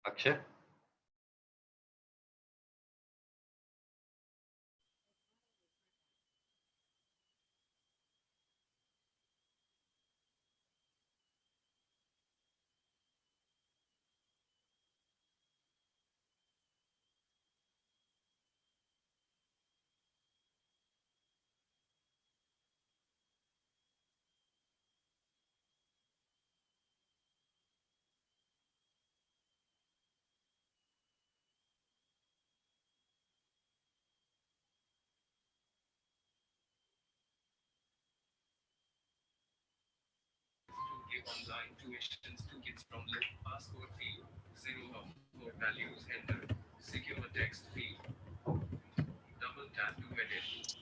Akshay. Give online tuitions to kids from left password field, zero of values enter, secure text field, double tap to edit.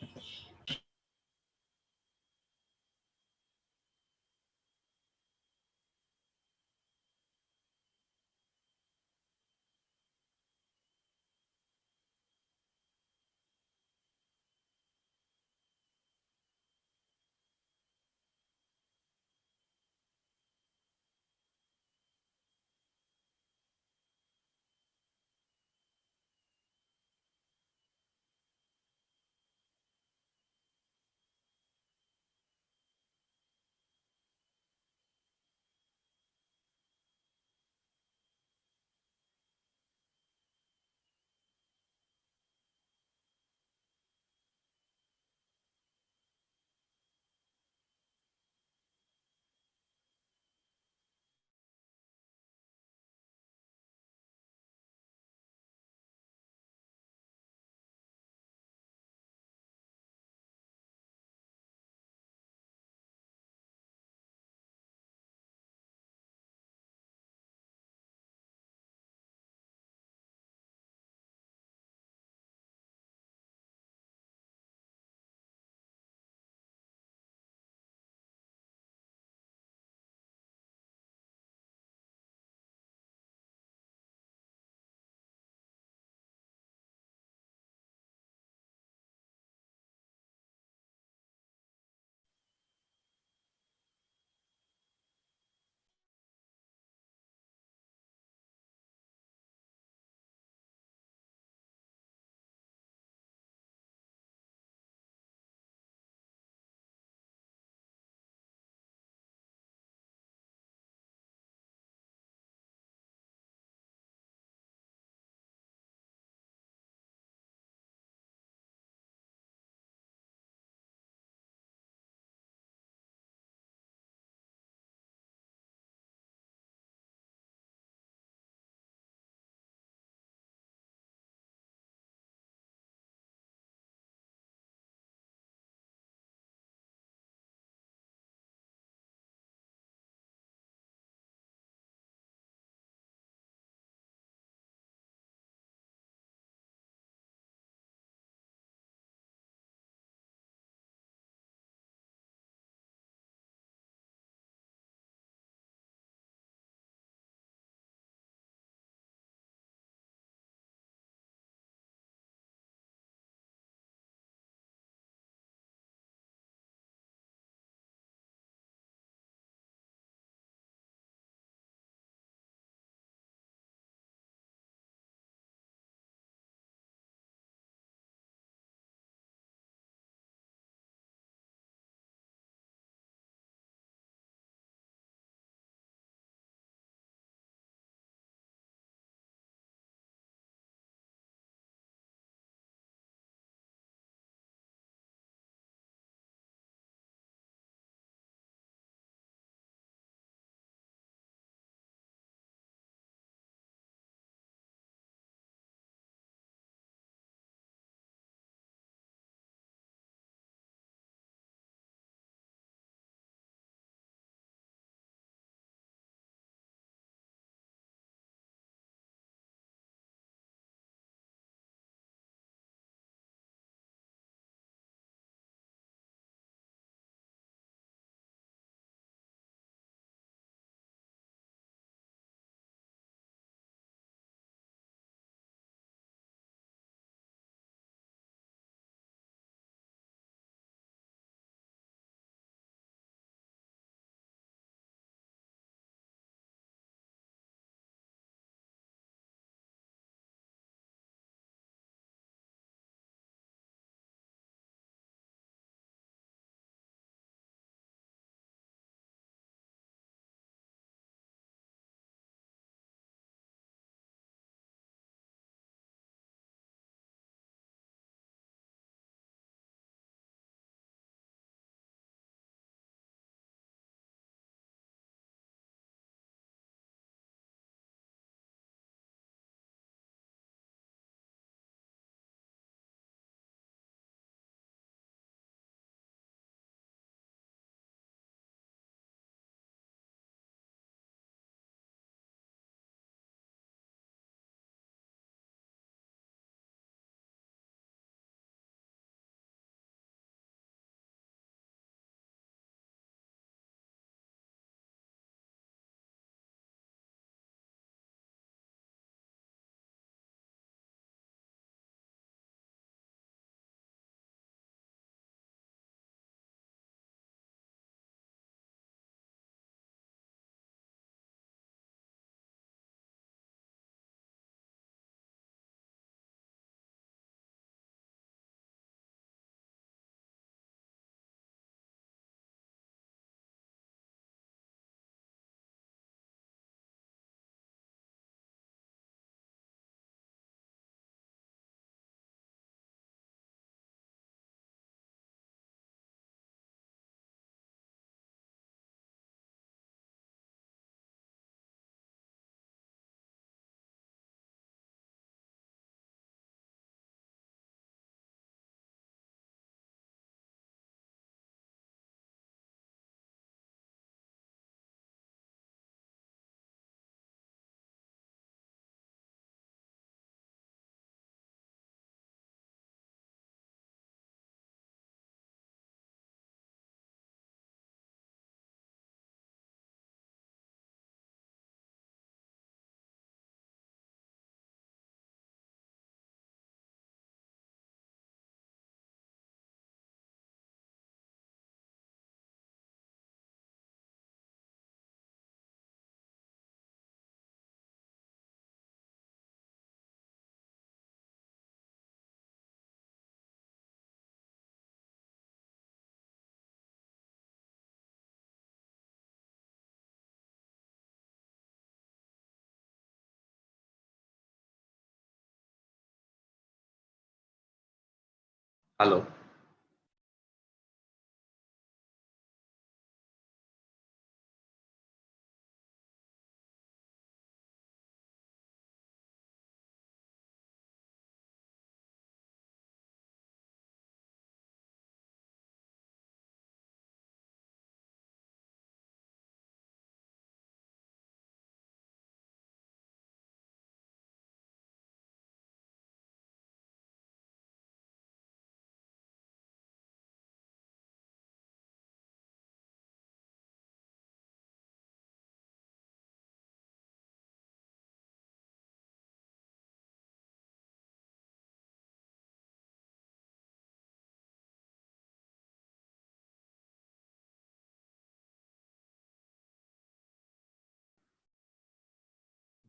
Hello.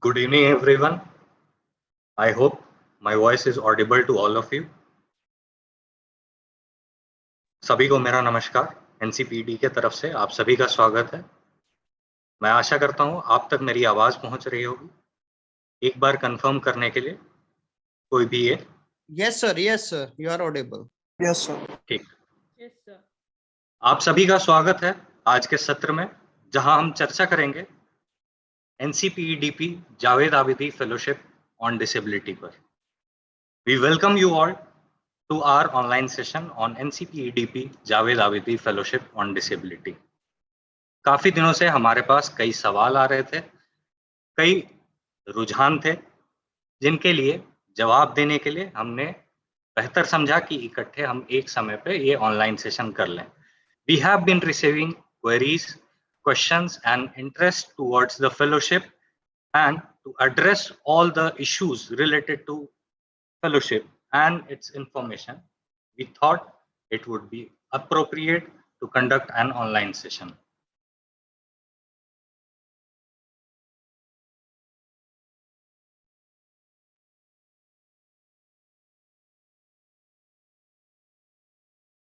Good evening, everyone. I hope my voice is audible to all of you. सभी को मेरा नमस्कार। एनसीपीडी के तरफ से आप सभी का स्वागत है। मैं आशा करता हूं आप तक मेरी आवाज पहुंच रही होगी। एक बार कंफर्म करने के लिए कोई भी है? Yes sir, you are audible. Yes sir. ठीक। Yes, sir. आप सभी का स्वागत है आज के सत्र में, जहां हम चर्चा करेंगे NCPEDP Javed Abidi fellowship on disability पर। We welcome you all to our online session on NCPEDP Javed Abidi fellowship on disability. काफी दिनों से हमारे पास कई सवाल आ रहे थे, कई रुझान थे, जिनके लिए जवाब देने के लिए हमने बेहतर समझा कि इकट्ठे हम एक समय पे ये ऑनलाइन सेशन कर लें। We have been receiving queries, questions and interest towards the fellowship, and to address all the issues related to fellowship and its information, we thought it would be appropriate to conduct an online session.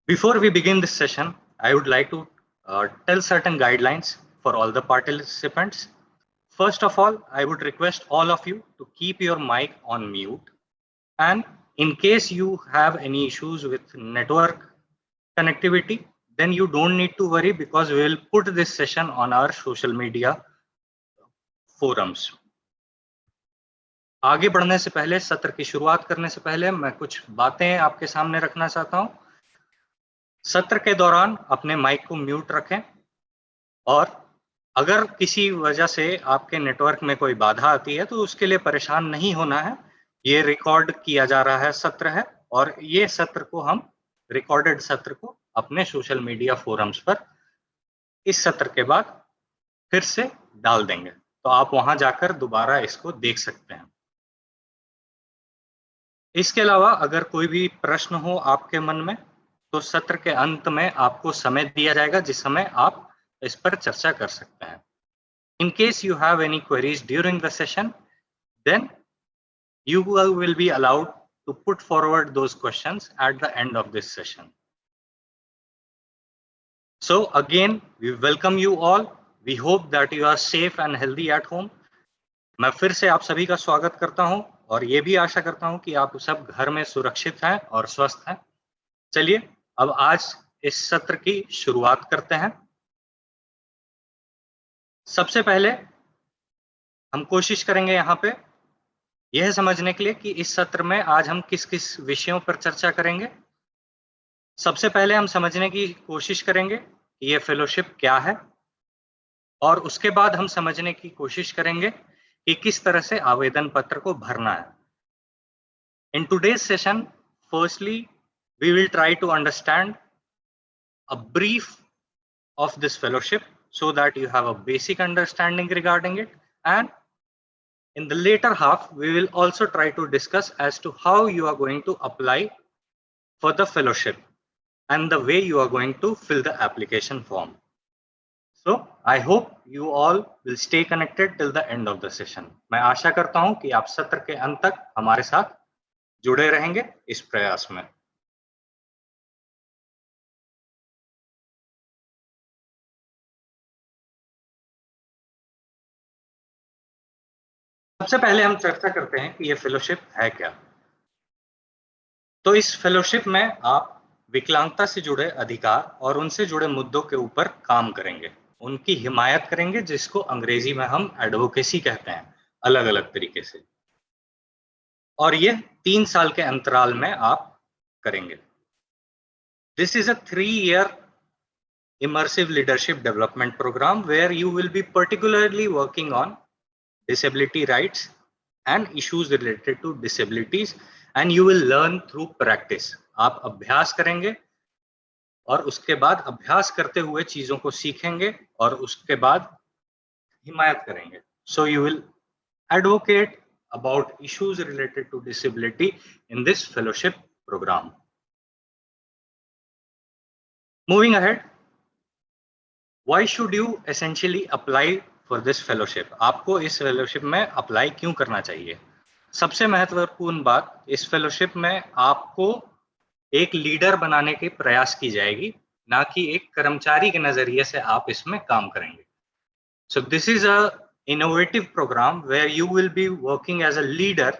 Before we begin this session, I would like to tell certain guidelines for all the participants. First of all, I would request all of you to keep your mic on mute. And in case you have any issues with network connectivity, then you don't need to worry, because we will put this session on our social media forums. आगे बढ़ने से पहले, सत्र की शुरुआत करने से पहले मैं कुछ बातें आपके सामने रखना चाहता हूं। सत्र के दौरान अपने माइक को म्यूट रखें, और अगर किसी वजह से आपके नेटवर्क में कोई बाधा आती है तो उसके लिए परेशान नहीं होना है। ये रिकॉर्ड किया जा रहा है सत्र है, और ये सत्र को हम रिकॉर्डेड सत्र को अपने सोशल मीडिया फोरम्स पर इस सत्र के बाद फिर से डाल देंगे, तो आप वहां जाकर दोबारा इसको देख सकते हैं। इसके अलावा अगर कोई भी प्रश्न हो आपके मन में, तो सत्र के अंत में आपको समय दिया जाएगा जिस समय आप इस पर चर्चा कर सकते हैं। In case you have any queries during the session, then you will be allowed to put forward those questions at the end of this session. So again, we welcome you all. We hope that you are safe and healthy at home. मैं फिर से आप सभी का स्वागत करता हूं, और ये भी आशा करता हूं कि आप सब घर में सुरक्षित हैं और स्वस्थ हैं। चलिए अब आज इस सत्र की शुरुआत करते हैं। सबसे पहले हम कोशिश करेंगे यहाँ पे यह समझने के लिए कि इस सत्र में आज हम किस किस विषयों पर चर्चा करेंगे। सबसे पहले हम समझने की कोशिश करेंगे कि ये फेलोशिप क्या है, और उसके बाद हम समझने की कोशिश करेंगे कि किस तरह से आवेदन पत्र को भरना है। In today's session, firstly, we will try to understand a brief of this fellowship so that you have a basic understanding regarding it, and in the later half, we will also try to discuss as to how you are going to apply for the fellowship and the way you are going to fill the application form. So I hope you all will stay connected till the end of the session. मैं आशा करता हूं कि आप सत्र के अंत तक हमारे साथ जुड़े रहेंगे इस प्रयास में। सबसे पहले हम चर्चा करते हैं कि ये फेलोशिप है क्या। तो इस फेलोशिप में आप विकलांगता से जुड़े अधिकार और उनसे जुड़े मुद्दों के ऊपर काम करेंगे, उनकी हिमायत करेंगे, जिसको अंग्रेजी में हम एडवोकेसी कहते हैं, अलग अलग तरीके से। और ये 3 साल के अंतराल में आप करेंगे। This is a 3-year immersive leadership development program where you will be particularly working on disability rights and issues related to disabilities, and you will learn through practice. आप अभ्यास करेंगे और उसके बाद अभ्यास करते हुए चीजों को सीखेंगे और उसके बाद हिमायत करेंगे. So you will advocate about issues related to disability in this fellowship program. Moving ahead, why should you essentially apply for this fellowship? आपको इस फेलोशिप में अप्लाई क्यों करना चाहिए? सबसे महत्वपूर्ण बात, इस फेलोशिप में आपको एक लीडर बनाने के प्रयास की जाएगी, ना कि एक कर्मचारी के नजरिए से आप इसमें काम करेंगे. So this is a innovative program where you will be working as a leader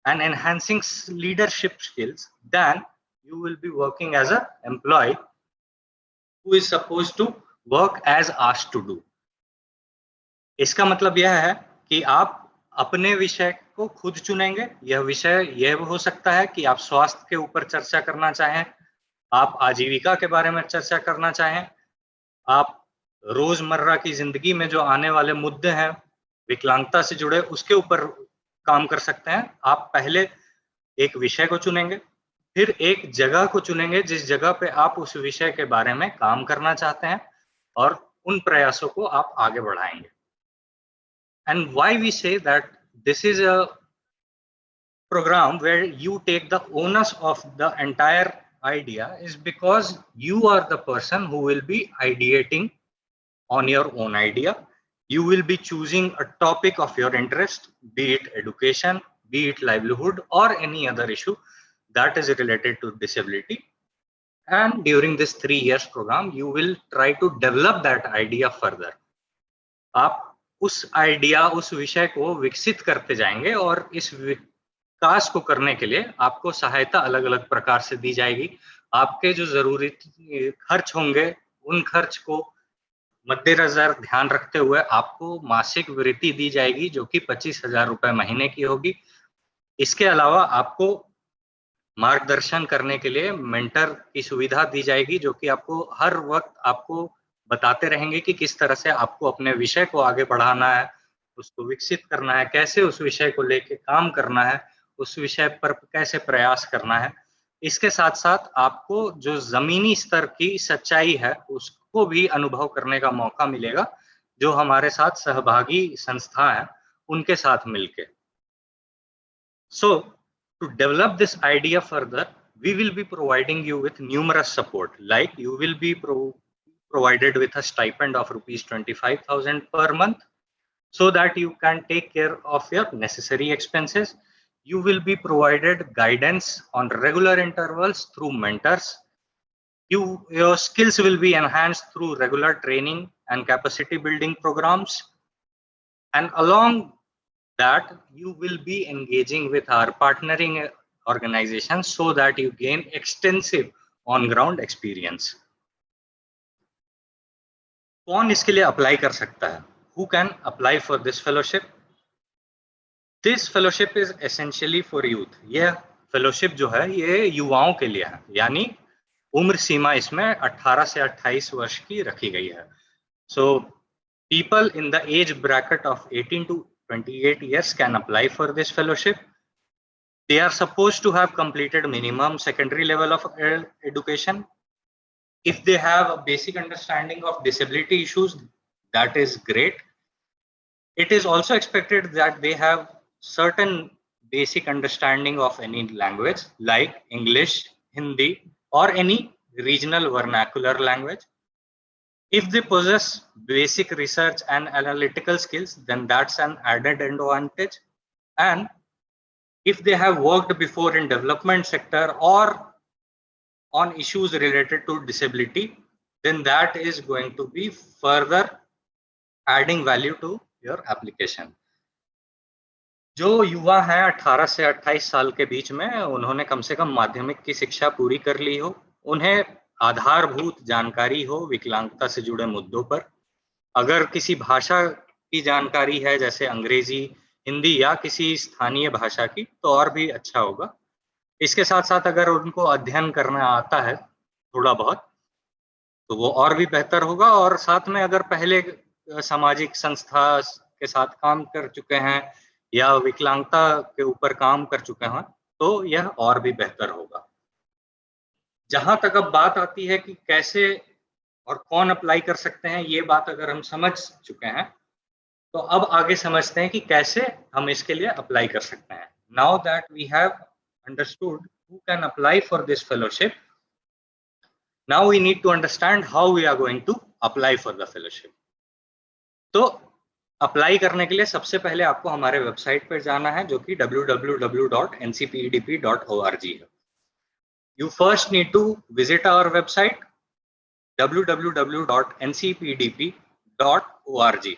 and enhancing leadership skills than you will be working as an employee who is supposed to work as asked to do. इसका मतलब यह है कि आप अपने विषय को खुद चुनेंगे. यह विषय यह हो सकता है कि आप स्वास्थ्य के ऊपर चर्चा करना चाहें, आप आजीविका के बारे में चर्चा करना चाहें, आप रोजमर्रा की जिंदगी में जो आने वाले मुद्दे हैं विकलांगता से जुड़े, उसके ऊपर काम कर सकते हैं. आप पहले एक विषय को चुनेंगे, फिर एक जगह को चुनेंगे जिस जगह पे आप उस विषय के बारे में काम करना चाहते हैं और उन प्रयासों को आप आगे बढ़ाएंगे. And why we say that this is a program where you take the onus of the entire idea is because you are the person who will be ideating on your own idea. You will be choosing a topic of your interest, be it education, be it livelihood, or any other issue that is related to disability. And during this 3 years program, you will try to develop that idea further. आप उस idea, उस विषय को विकसित करते जाएंगे और इस विकास को करने के लिए आपको सहायता अलग अलग प्रकार से दी जाएगी. आपके जो जरूरी खर्च होंगे, उन खर्च को मद्देनजर ध्यान रखते हुए आपको मासिक वृत्ति दी जाएगी जो कि 25,000 रुपए महीने की होगी. इसके अलावा आपको मार्गदर्शन करने के लिए मेंटर की सुविधा दी जाएगी, जो कि आपको हर वक्त आपको बताते रहेंगे कि किस तरह से आपको अपने विषय को आगे बढ़ाना है, उसको विकसित करना है, कैसे उस विषय को लेके काम करना है, उस विषय पर कैसे प्रयास करना है. इसके साथ साथ आपको जो जमीनी स्तर की सच्चाई है उसको भी अनुभव करने का मौका मिलेगा, जो हमारे साथ सहभागी संस्था है उनके साथ मिलके. So to develop this idea further, we will be providing you with numerous support, like you will be provided with a stipend of rupees 25,000 per month so that you can take care of your necessary expenses. You will be provided guidance on regular intervals through mentors. Your skills will be enhanced through regular training and capacity building programs. And along that, you will be engaging with our partnering organizations so that you gain extensive on-ground experience. कौन इसके लिए apply कर सकता है? Who can apply for this fellowship? This fellowship is essentially for youth. यह fellowship जो है ये युवाओं के लिए है, यानी उम्र सीमा इसमें 18 से 28 वर्ष की रखी गई है. So people in the age bracket of 18 to 28 years can apply for this fellowship. They are supposed to have completed minimum secondary level of education. If they have a basic understanding of disability issues, that is great. It is also expected that they have certain basic understanding of any language like English, Hindi, or any regional vernacular language. If they possess basic research and analytical skills, then that's an added advantage. And if they have worked before in development sector or on issues related to disability, then that is going to be further adding value to your application. जो युवा हैं 18 से 28 साल के बीच में, उन्होंने कम से कम माध्यमिक की शिक्षा पूरी कर ली हो उन्हें आधारभूत जानकारी हो विकलांगता से जुड़े मुद्दों पर। अगर किसी भाषा की जानकारी है जैसे अंग्रेजी, हिंदी या किसी स्थानीय भाषा की, तो और भी अच्छा होगा। इसके साथ-साथ अगर उनको अध्ययन करना आता है थोड़ा बहुत, तो वो और भी बेहतर होगा। और साथ में अगर पहले सामाजिक संस्था के साथ काम कर चुके हैं या विकलांगता के ऊपर काम कर चुके हैं, तो यह और भी बेहतर होगा। जहाँ तक अब बात आती है कि कैसे और कौन अप्लाई कर सकते हैं, ये बात अगर हम समझ चुके हैं, तो अब आगे समझते हैं कि कैसे हम इसके लिए अप्लाई कर सकते हैं। Now that we have understood who can apply for this fellowship, now we need to understand how we are going to apply for the fellowship. तो अप्लाई करने के लिए सबसे पहले आपको हमारे वेबसाइट पर जाना है, जो कि www.ncpedp.org है। You first need to visit our website www.ncpdp.org।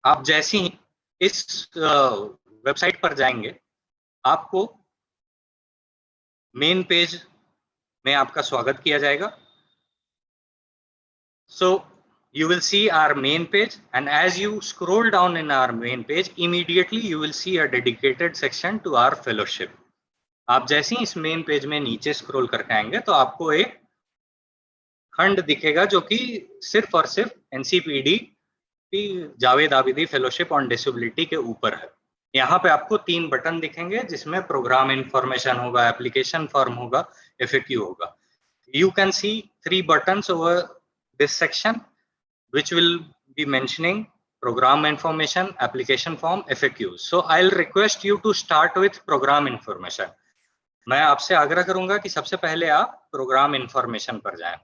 आप जैसे ही इस वेबसाइट पर जाएंगे, आपको मेन पेज में आपका स्वागत किया जाएगा। So you will see our main page, and as you scroll down in our main page, immediately you will see a dedicated section to our fellowship. आप जैसे ही इस मेन पेज में नीचे स्क्रॉल करके आएंगे, तो आपको एक खंड दिखेगा जो कि सिर्फ और सिर्फ एनसीपीडी की Javed Abidi fellowship on disability के ऊपर है। यहाँ पे आपको 3 बटन दिखेंगे, जिसमें प्रोग्राम इंफॉर्मेशन होगा, एप्लीकेशन फॉर्म होगा, एफएक्यू होगा। You can see 3 buttons over this section, which will be mentioning program information, application form, FAQs. So I'll request you to start with program information. मैं आपसे आग्रह करूंगा कि सबसे पहले आप प्रोग्राम इंफॉर्मेशन पर जाएं।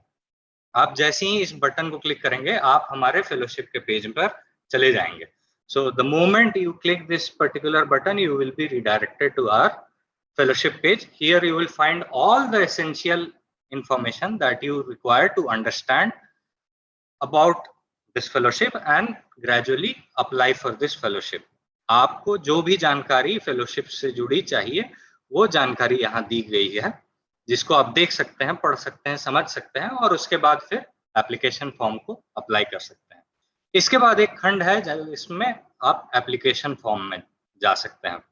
आप जैसे ही इस बटन को क्लिक करेंगे, आप हमारे फेलोशिप के पेज पर चले जाएंगे। So the moment you click this particular button, you will be redirected to our fellowship page. Here you will find all the essential information that you require to understand about this fellowship and gradually apply for this fellowship. आपको जो भी जानकारी fellowship से जुड़ी चाहिए, वो जानकारी यहाँ दी गई है, जिसको आप देख सकते हैं, पढ़ सकते हैं, समझ सकते हैं, और उसके बाद फिर एप्लीकेशन फॉर्म को अप्लाई कर सकते हैं। इसके बाद एक खंड है इसमें आप एप्लीकेशन फॉर्म में जा सकते हैं।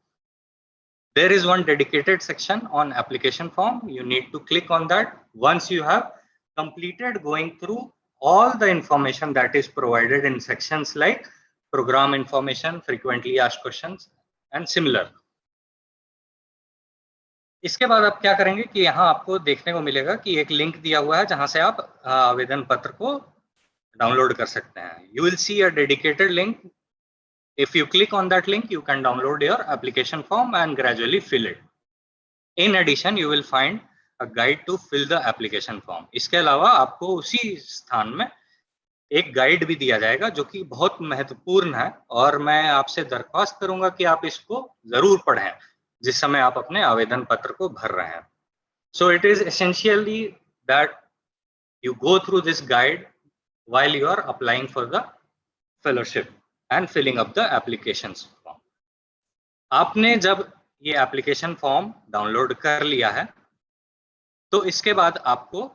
There is one dedicated section on application form. You need to click on that. Once you have completed going through all the information that is provided in sections like program information, frequently asked questions and similar. इसके बाद आप क्या करेंगे कि यहाँ आपको देखने को मिलेगा कि एक लिंक दिया हुआ है, जहाँ से आप आवेदन पत्र को डाउनलोड कर सकते हैं। You will see a dedicated link. If you click on that link, you can download your application form and gradually fill it. In addition, you will find a guide to fill the application form. इसके अलावा आपको उसी स्थान में एक guide भी दिया जाएगा, जो कि बहुत महत्वपूर्ण है, और मैं आपसे दरख्वास्त करूंगा कि आप इसको जरूर पढ़ें जिस समय आप अपने आवेदन पत्र को भर रहे हैं। So it is essentially that you go through this guide while you are applying for the fellowship and filling up the applications form. आपने जब ये एप्लीकेशन फॉर्म डाउनलोड कर लिया है, तो इसके बाद आपको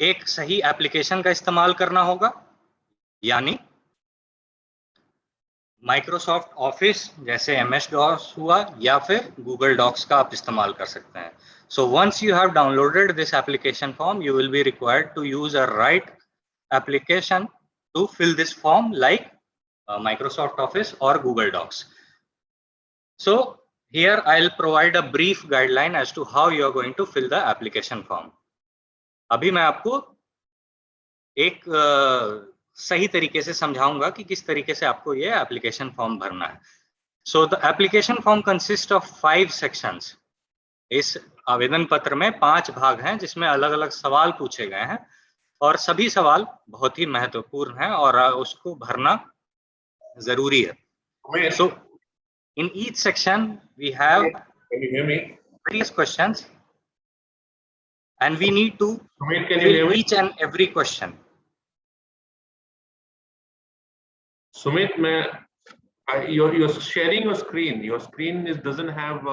एक सही एप्लीकेशन का इस्तेमाल करना होगा, यानी माइक्रोसॉफ्ट ऑफिस जैसे MS DOS हुआ या फिर गूगल डॉक्स का आप इस्तेमाल कर सकते हैं। So once you have downloaded this application form, you will be required to use a right application to fill this form like Microsoft Office or Google Docs. So here I'll provide a brief guideline as to how you are going to fill the application form. अभी मैं आपको एक सही तरीके से समझाऊंगा कि किस तरीके से आपको ये एप्लीकेशन फॉर्म भरना है। So the application form consists of 5 sections. इस आवेदन पत्र में 5 भाग हैं, जिसमें अलग अलग सवाल पूछे गए हैं, और सभी सवाल बहुत ही महत्वपूर्ण हैं और उसको भरना जरूरी है। So in each section we have various questions and we need to fill each and every question. Sumit, मैं You're sharing your screen. Your screen doesn't have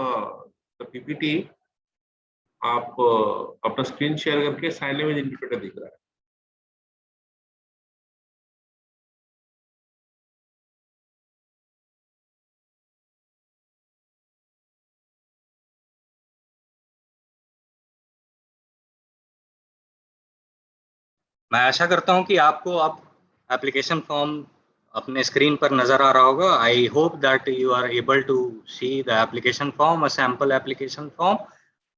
the PPT. आप अपना स्क्रीन शेयर करके साइन लैंग्वेज इंटरप्रेटर दिख रहा है. मैं आशा करता हूं कि आपको अब एप्लीकेशन फॉर्म अपने स्क्रीन पर नजर आ रहा होगा. I hope that you are able to see the application form, a sample application form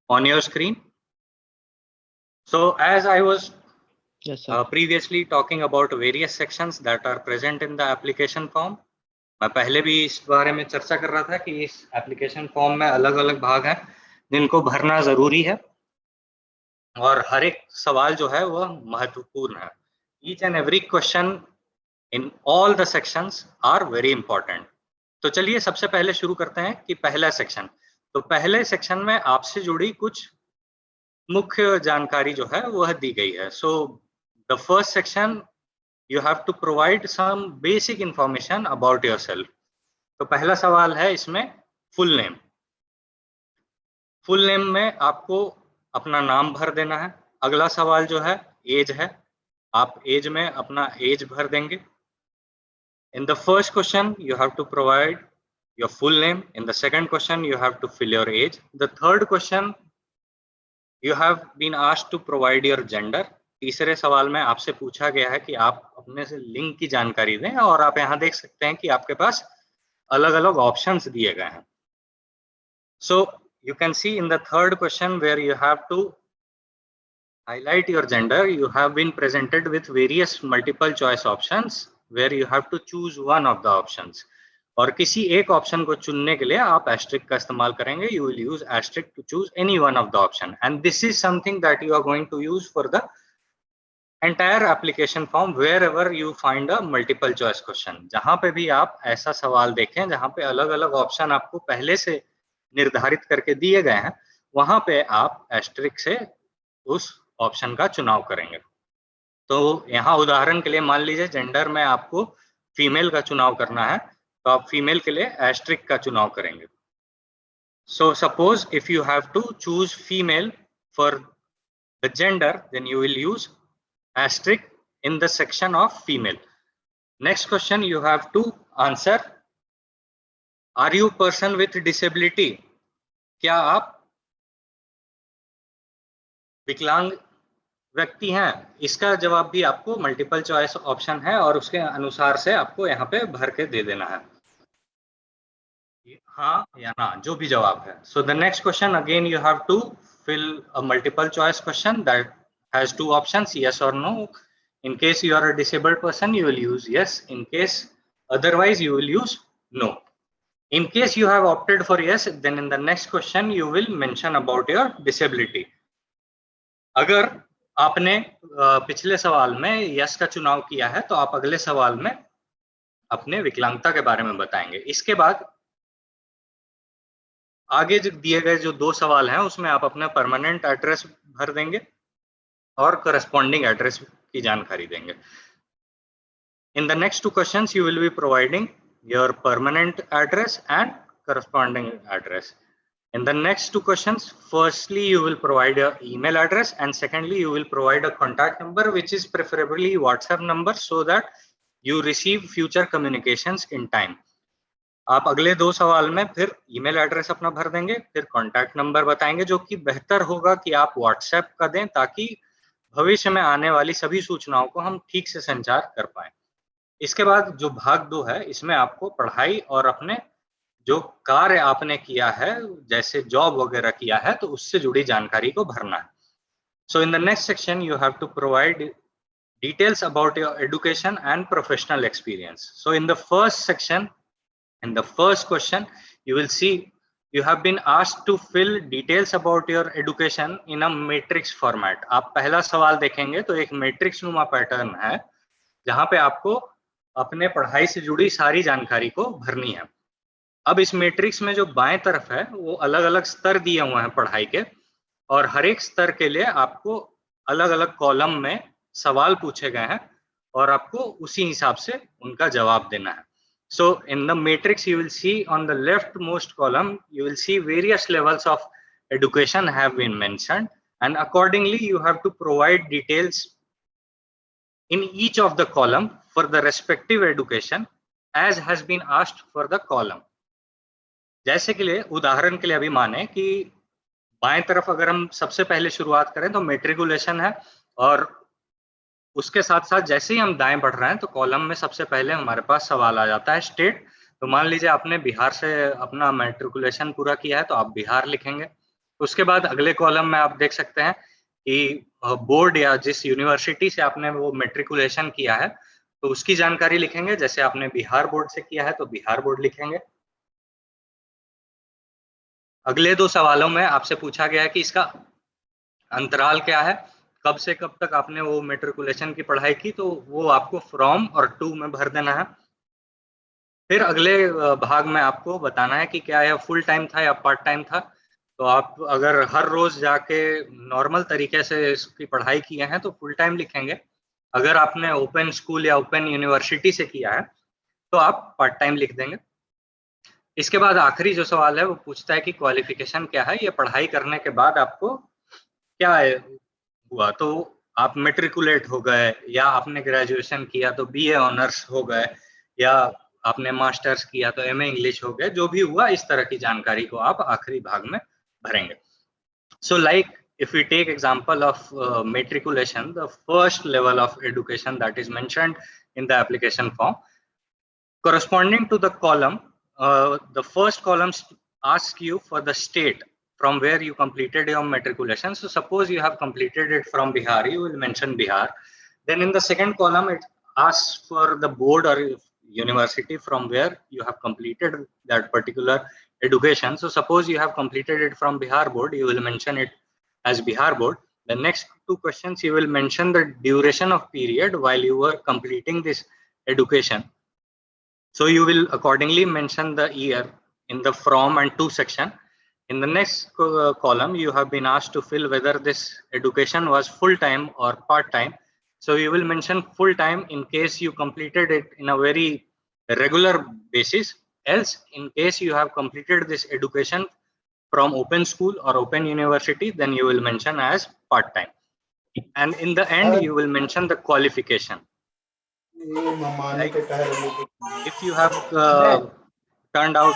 on your screen. So as I was Yes, sir. previously talking about various sections that are present in the application form, मैं पहले भी इस बारे में चर्चा कर रहा था कि इस एप्लीकेशन फॉर्म में अलग अलग भाग हैं जिनको भरना जरूरी है और हर एक सवाल जो है वह महत्वपूर्ण है. Each and every question in all the sections are very important. तो चलिए सबसे पहले शुरू करते हैं कि पहला सेक्शन. तो पहले सेक्शन में आपसे जुड़ी कुछ मुख्य जानकारी जो है वह दी गई है. So the first section you have to provide some basic information about yourself. तो पहला सवाल है इसमें फुल नेम. फुल नेम में आपको अपना नाम भर देना है. अगला सवाल जो है एज है, आप एज में अपना एज भर देंगे. In the first question you have to provide your full name. In the second question you have to fill your age. The third question you have been asked to provide your gender. तीसरे सवाल में आपसे पूछा गया है कि आप अपने से लिंग की जानकारी दें और आप यहाँ देख सकते हैं कि आपके पास अलग अलग ऑप्शंस दिए गए हैं. So you can see in the third question where you have to highlight your gender, you have been presented with various multiple choice options where you have to choose one of the options. और किसी एक option को चुनने के लिए आप asterisk का इस्तेमाल करेंगे. You will use asterisk to choose any one of the option and this is something that you are going to use for the entire application form wherever you find a multiple choice question. जहां पे भी आप ऐसा सवाल देखें जहां पे अलग अलग ऑप्शन आपको पहले से निर्धारित करके दिए गए हैं, वहां पे आप एस्ट्रिक से उस ऑप्शन का चुनाव करेंगे. तो यहाँ उदाहरण के लिए मान लीजिए जेंडर में आपको फीमेल का चुनाव करना है तो आप फीमेल के लिए एस्ट्रिक का चुनाव करेंगे. So suppose if you have to choose female for the gender then you will use asterisk in the section of female. Next question you have to answer, are you person with disability. क्या आप विकलांग व्यक्ति हैं. इसका जवाब भी आपको multiple choice option है और उसके अनुसार से आपको यहाँ पे भर के दे देना है, हाँ या ना, जो भी जवाब है. So the next question again you have to fill a multiple choice question that has two options, yes or no. In case you are a disabled person you will use yes, in case otherwise you will use no. In case you have opted for yes, then in the next question you will mention about your disability. अगर आपने पिछले सवाल में yes का चुनाव किया है तो आप अगले सवाल में अपने विकलांगता के बारे में बताएंगे. इसके बाद आगे जो दिए गए जो दो सवाल हैं उसमें आप अपना परमानेंट एड्रेस भर देंगे और करस्पॉन्डिंग एड्रेस की जानकारी देंगे. In the next two questions you will be providing your permanent address and corresponding address. In the next two questions, firstly you will provide your email address and secondly you will provide a contact number which is preferably WhatsApp number so that you receive future communications in time. आप अगले दो सवाल में फिर email address अपना भर देंगे, फिर कॉन्टैक्ट नंबर बताएंगे जो कि बेहतर होगा कि आप व्हाट्सएप का दें ताकि भविष्य में आने वाली सभी सूचनाओं को हम ठीक से संचार कर पाए. इसके बाद जो भाग 2 है इसमें आपको पढ़ाई और अपने जो कार्य आपने किया है जैसे जॉब वगैरह किया है तो उससे जुड़ी जानकारी को भरना है. So in the next section you have to provide details about your education and professional experience. So in the first section, in the first question you will see you have been asked to fill details about your education in a matrix format. आप पहला सवाल देखेंगे तो एक matrix नुमा pattern है जहां पे आपको अपने पढ़ाई से जुड़ी सारी जानकारी को भरनी है. अब इस मैट्रिक्स में जो बाएं तरफ है वो अलग अलग स्तर दिए हुए हैं पढ़ाई के और हर एक स्तर के लिए आपको अलग अलग कॉलम में सवाल पूछे गए हैं और आपको उसी हिसाब से उनका जवाब देना है. So in the matrix, you will see on the leftmost column, you will see various levels of education have been mentioned, and accordingly you have to provide details in each of the column for the respective education as has been asked for the column. जैसे के लिए उदाहरण के लिए अभी माने कि बाएं तरफ अगर हम सबसे पहले शुरुआत करें तो मेट्रिकुलेशन है, और उसके साथ साथ जैसे ही हम दाएं बढ़ रहे हैं तो कॉलम में सबसे पहले हमारे पास सवाल आ जाता है स्टेट। तो मान लीजिए आपने बिहार से अपना मेट्रिकुलेशन पूरा किया है तो आप बिहार लिखेंगे। उसके बाद अगले कॉलम में आप देख सकते हैं कि बोर्ड या जिस यूनिवर्सिटी से आपने वो मेट्रिकुलेशन किया है तो उसकी जानकारी लिखेंगे। जैसे आपने बिहार बोर्ड से किया है तो बिहार बोर्ड लिखेंगे। अगले दो सवालों में आपसे पूछा गया है कि इसका अंतराल क्या है, कब से कब तक आपने वो मेट्रिकुलेशन की पढ़ाई की, तो वो आपको फ्रॉम और टू में भर देना है। फिर अगले भाग में आपको बताना है कि क्या यह फुल टाइम था या पार्ट टाइम था। तो आप अगर हर रोज जाके नॉर्मल तरीके से इसकी पढ़ाई किए हैं तो फुल टाइम लिखेंगे। अगर आपने ओपन स्कूल या ओपन यूनिवर्सिटी से किया है तो आप पार्ट टाइम लिख देंगे। इसके बाद आखिरी जो सवाल है वो पूछता है कि क्वालिफिकेशन क्या है, ये पढ़ाई करने के बाद आपको क्या हुआ। तो आप मेट्रिकुलेट हो गए, या आपने ग्रेजुएशन किया तो बीए ऑनर्स हो गए, या आपने मास्टर्स किया तो एमए इंग्लिश हो गए। जो भी हुआ इस तरह की जानकारी को आप आखिरी भाग में भरेंगे। So like if we take example of matriculation, the first level of education that is mentioned in the application form, corresponding to the column, the first column asks you for the state from where you completed your matriculation. So suppose you have completed it from Bihar, you will mention Bihar. Then in the second column, it asks for the board or university from where you have completed that particular education. So suppose you have completed it from Bihar board, you will mention it as Bihar board. The next two questions, you will mention the duration of period while you were completing this education. So you will accordingly mention the year in the from and to section. In the next column, you have been asked to fill whether this education was full-time or part-time. So you will mention full-time in case you completed it in a very regular basis. Else, in case you have completed this education from open school or open university, then you will mention as part-time. And in the end, you will mention the qualification. Like if you have turned out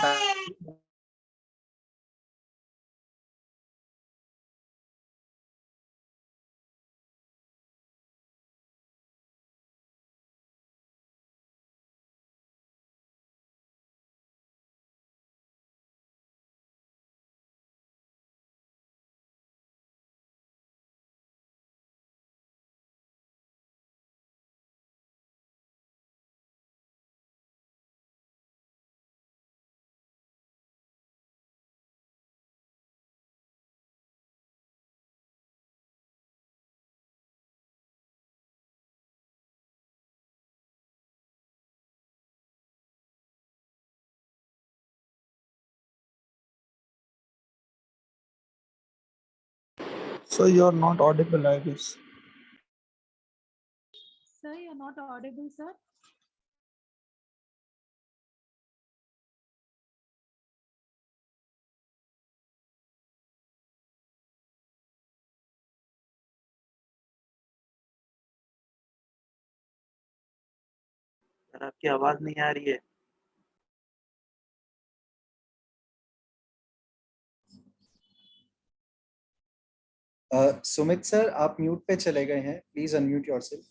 So you are not audible, I guess. Sir, you're not audible, sir. Sir आपकी आवाज नहीं आ रही है। Sumit sir, आप mute पे चले गए हैं, please unmute yourself.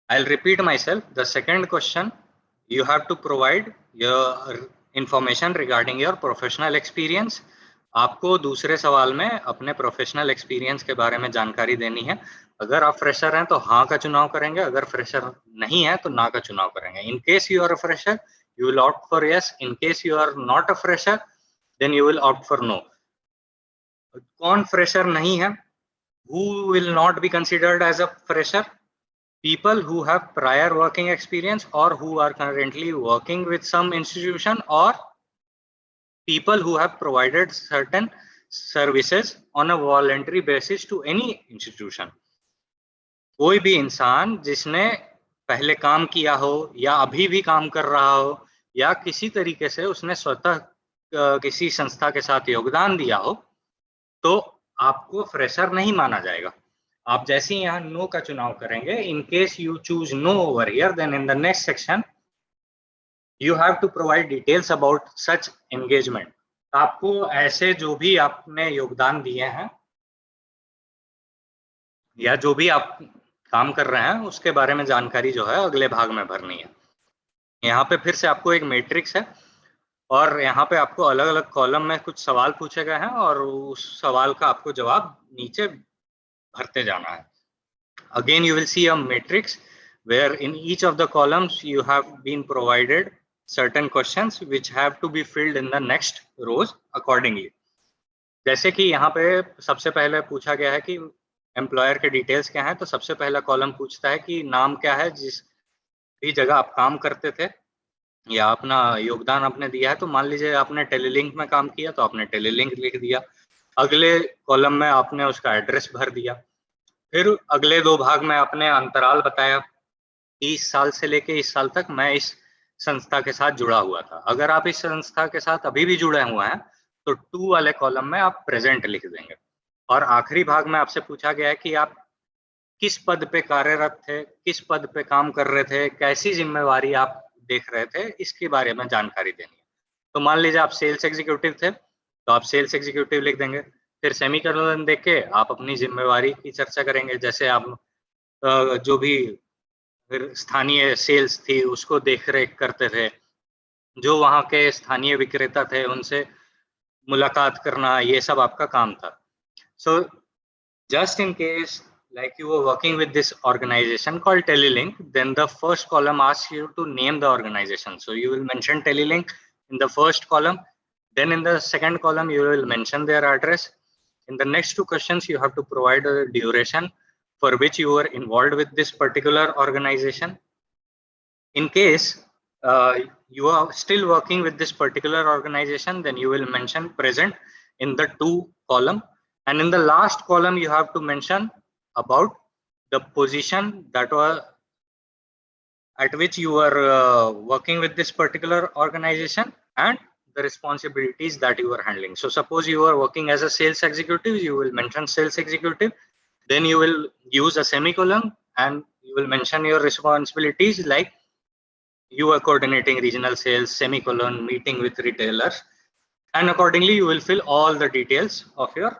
I'll repeat myself. The second question, you have to provide your information regarding your professional experience. आपको दूसरे सवाल में अपने प्रोफेशनल एक्सपीरियंस के बारे में जानकारी देनी है। अगर आप फ्रेशर हैं तो हाँ का चुनाव करेंगे, अगर फ्रेशर नहीं है तो ना का चुनाव करेंगे। In case you are a fresher, you will opt for yes. In case you are not a fresher, then you will opt for no. कौन फ्रेशर नहीं है? Who will not be considered as a fresher? People who have prior working experience or who are currently working with some institution, or people who have provided certain services on a voluntary basis to any institution. कोई भी इंसान जिसने पहले काम किया हो या अभी भी काम कर रहा हो या किसी तरीके से उसने स्वतः किसी संस्था के साथ योगदान दिया हो, तो आपको फ्रेशर नहीं माना जाएगा। आप जैसे ही यहाँ नो का चुनाव करेंगे, in case you choose no over here, then in the next section you have to provide details about such engagement. आपको ऐसे जो भी आपने योगदान दिए हैं या जो भी आप काम कर रहे हैं उसके बारे में जानकारी जो है अगले भाग में भरनी है। यहाँ पे फिर से आपको एक मैट्रिक्स है और यहाँ पे आपको अलग अलग कॉलम में कुछ सवाल पूछे गए हैं और उस सवाल का आपको जवाब नीचे भरते जाना है। Again, you will see a matrix where in each of the columns you have been provided certain questions which have to be filled in the next rows accordingly. जैसे कि यहाँ पे सबसे पहले पूछा गया है कि एम्प्लॉयर के डिटेल्स क्या हैं, तो सबसे पहला कॉलम पूछता है कि नाम क्या है जिस भी जगह आप काम करते थे या अपना योगदान आपने दिया है। तो मान लीजिए आपने टेलीलिंक में काम किया तो आपने टेलीलिंक लिख दिया। अगले कॉलम में आपने उसका एड्रेस भर दिया। फिर अगले दो भाग में आपने अंतराल बताया कि इस साल से लेके इस साल तक मैं इस संस्था के साथ जुड़ा हुआ था। अगर आप इस संस्था के साथ अभी भी जुड़े हुए हैं तो 2 वाले कॉलम में आप प्रेजेंट लिख देंगे। और आखिरी भाग में आपसे पूछा गया है कि आप किस पद पे कार्यरत थे, किस पद पे काम कर रहे थे, कैसी जिम्मेवारी आप देख रहे थे, इसके बारे में जानकारी देनी है। तो मान लीजिए आप सेल्स एग्जीक्यूटिव थे तो आप सेल्स एग्जीक्यूटिव लिख देंगे। फिर सेमीकोलन देख के आप अपनी जिम्मेवारी की चर्चा करेंगे, जैसे आप जो भी फिर स्थानीय सेल्स थी उसको देख रेख करते थे, जो वहाँ के स्थानीय विक्रेता थे उनसे मुलाकात करना, ये सब आपका काम था। सो just in case like you were working with this organization called Telelink, then the first column asks you to name the organization. So you will mention Telelink in the first column. Then in the second column, you will mention their address. In the next two questions, you have to provide a duration for which you were involved with this particular organization. In case you are still working with this particular organization, then you will mention present in the 2 column. And in the last column, you have to mention about the position that was at which you were working with this particular organization and the responsibilities that you were handling. So suppose you are working as a sales executive, you will mention sales executive. Then you will use a semicolon and you will mention your responsibilities like you are coordinating regional sales, semicolon, meeting with retailers. And accordingly, you will fill all the details of your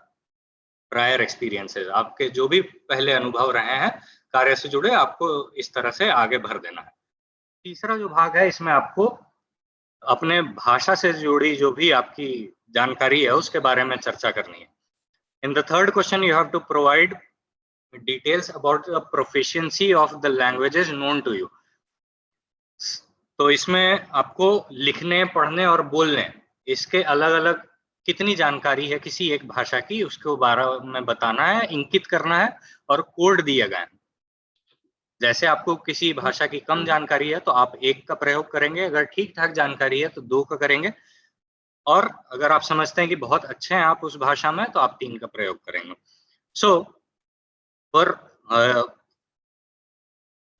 prior experiences. आपके जो भी पहले अनुभव रहे हैं कार्य से जुड़े, आपको इस तरह से आगे भर देना है। तीसरा जो भाग है इसमें आपको अपने भाषा से जुड़ी जो भी आपकी जानकारी है उसके बारे में चर्चा करनी है। In the third question you have to provide details about the proficiency of the languages known to you. तो इसमें आपको लिखने, पढ़ने और बोलने इसके अलग अलग कितनी जानकारी है किसी एक भाषा की, उसको बारे में बताना है, इंकित करना है और कोड दिए गए हैं। जैसे आपको किसी भाषा की कम जानकारी है तो आप 1 का प्रयोग करेंगे, अगर ठीक ठाक जानकारी है तो 2 का करेंगे, और अगर आप समझते हैं कि बहुत अच्छे हैं आप उस भाषा में तो आप 3 का प्रयोग करेंगे। So for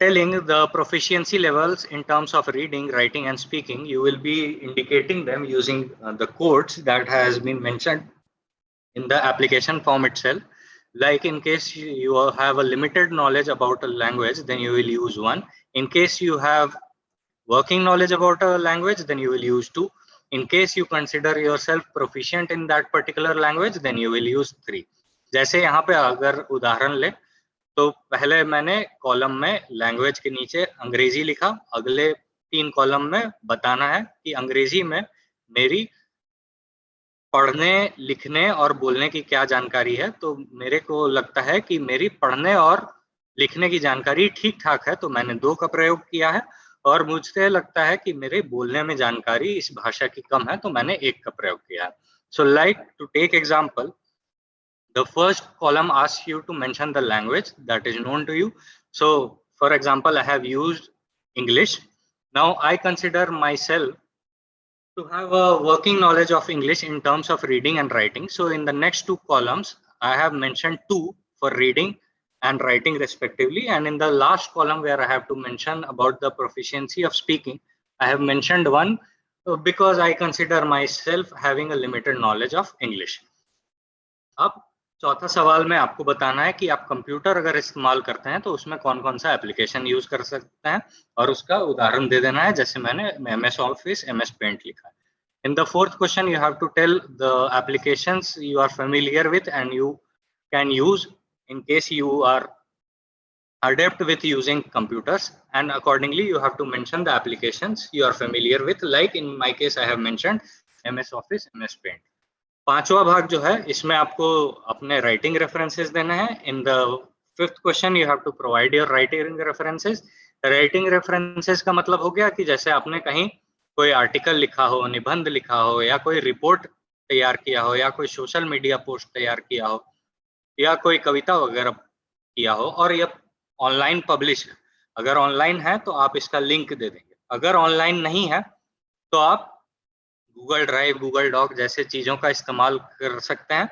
telling the proficiency levels in terms of reading, writing and speaking, you will be indicating them using the codes that has been mentioned in the application form itself. Like in case you have a limited knowledge about a language, then you will use 1. In case you have working knowledge about a language, then you will use 2. In case you consider yourself proficient in that particular language, then you will use 3. जैसे यहाँ पे अगर उदाहरण ले तो पहले मैंने column में लैंग्वेज के नीचे अंग्रेजी लिखा, अगले 3 कॉलम में बताना है कि अंग्रेजी में मेरी पढ़ने, लिखने और बोलने की क्या जानकारी है। तो मेरे को लगता है कि मेरी पढ़ने और लिखने की जानकारी ठीक ठाक है तो मैंने 2 का प्रयोग किया है, और मुझे लगता है कि मेरे बोलने में जानकारी इस भाषा की कम है तो मैंने 1 का प्रयोग किया है। So like to take example, the first column asks you to mention the language that is known to you. So for example, I have used English. Now I consider myself to have a working knowledge of English in terms of reading and writing. So in the next 2 columns, I have mentioned 2 for reading and writing respectively. And in the last column where I have to mention about the proficiency of speaking, I have mentioned one because I consider myself having a limited knowledge of English. अब चौथा सवाल में आपको बताना है कि आप computer अगर इस्तेमाल करते हैं तो उसमें कौन कौन सा एप्लीकेशन यूज कर सकते हैं और उसका उदाहरण दे देना है, जैसे मैंने MS Office, MS Paint लिखा है. In the fourth question, you have to tell the applications you are familiar with and you can use in case you are adept with using computers, and accordingly you have to mention the applications you are familiar with. Like in my case, I have mentioned MS Office, MS Paint. पांचवा भाग जो है इसमें आपको अपने writing references देने हैं. In the fifth question you have to provide your writing references. Writing references का मतलब हो गया कि जैसे आपने कहीं कोई आर्टिकल लिखा हो, निबंध लिखा हो, या कोई रिपोर्ट तैयार किया हो, या कोई सोशल मीडिया पोस्ट तैयार किया हो, या कोई कविता वगैरह किया हो और यह ऑनलाइन पब्लिश है. अगर ऑनलाइन है तो आप इसका लिंक दे देंगे. अगर ऑनलाइन नहीं है तो आप गूगल ड्राइव, गूगल डॉक जैसे चीजों का इस्तेमाल कर सकते हैं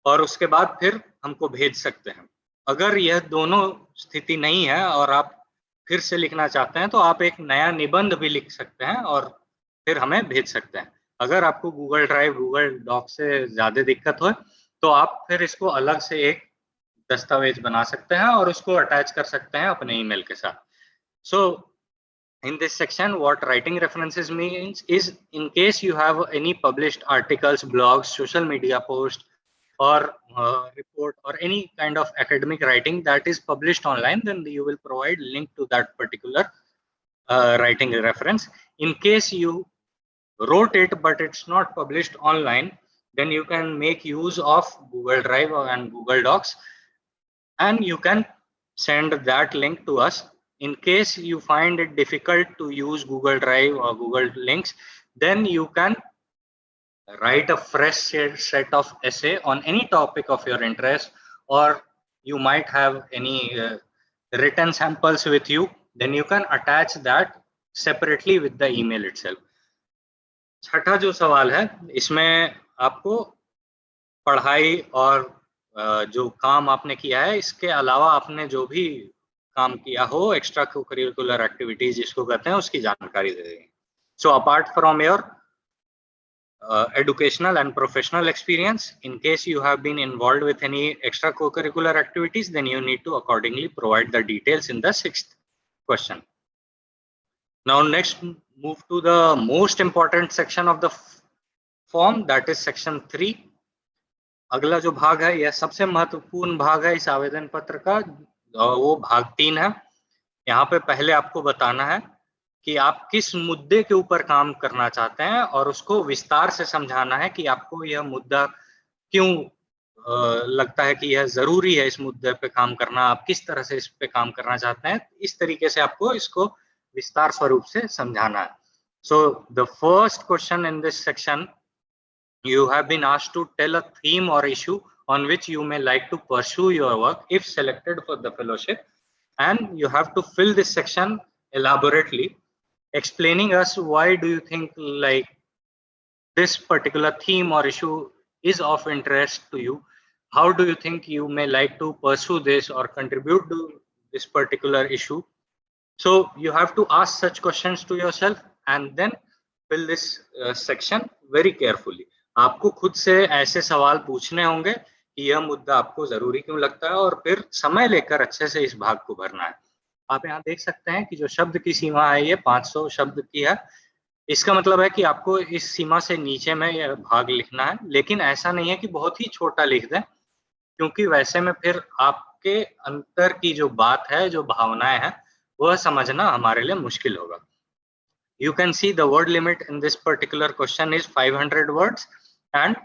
और उसके बाद फिर हमको भेज सकते हैं. अगर यह दोनों स्थिति नहीं है और आप फिर से लिखना चाहते हैं तो आप एक नया निबंध भी लिख सकते हैं और फिर हमें भेज सकते हैं. अगर आपको गूगल ड्राइव, गूगल डॉक से ज्यादा दिक्कत हो तो आप फिर इसको अलग से एक दस्तावेज बना सकते हैं और उसको अटैच कर सकते हैं अपने ईमेल के साथ. So in this section, what writing references means is in case you have any published articles, blogs, social media posts, or report or any kind of academic writing that is published online, then you will provide link to that particular writing reference. In case you wrote it but it's not published online, then you can make use of Google Drive and Google Docs, and you can send that link to us. In case you find it difficult to use Google Drive or Google links, then you can write a fresh set of essay on any topic of your interest, or you might have any written samples with you, then you can attach that separately with the email itself. छठा जो सवाल है इसमें आपको पढ़ाई और जो काम आपने किया है इसके अलावा आपने जो भी काम किया हो, एक्स्ट्रा करिकुलर एक्टिविटीज जिसको कहते हैं, उसकी जानकारी दे देंगे. So apart from your educational and professional experience, in case you have been involved with any extra co-curricular activities, then you need to accordingly provide the details in the sixth question. Now next, move to the most important section of the form, that is section 3. अगला जो भाग है यह सबसे महत्वपूर्ण भाग है इस आवेदन पत्र का, वो भाग 3 है. यहाँ पे पहले आपको बताना है कि आप किस मुद्दे के ऊपर काम करना चाहते हैं और उसको विस्तार से समझाना है कि आपको यह मुद्दा क्यों लगता है कि यह जरूरी है, इस मुद्दे पे काम करना, आप किस तरह से इस पे काम करना चाहते हैं. इस तरीके से आपको इसको विस्तार स्वरूप से समझाना है. So the first question in this section, you have been asked to tell a theme or issue on which you may like to pursue your work if selected for the fellowship, and you have to fill this section elaborately, explaining us why do you think like this particular theme or issue is of interest to you, how do you think you may like to pursue this or contribute to this particular issue. So you have to ask such questions to yourself and then fill this section very carefully. आपको खुद से ऐसे सवाल पूछने होंगे कि यह मुद्दा आपको जरूरी क्यों लगता है और फिर समय लेकर अच्छे से इस भाग को भरना है. आप यहाँ देख सकते हैं कि जो शब्द की सीमा है ये 500 शब्द की है. इसका मतलब है कि आपको इस सीमा से नीचे में यह भाग लिखना है, लेकिन ऐसा नहीं है कि बहुत ही छोटा लिख दें, क्योंकि वैसे में फिर आपके अंतर की जो बात है, जो भावनाएं हैं, वह समझना हमारे लिए मुश्किल होगा. You can see the word limit in this particular question is 500 words, and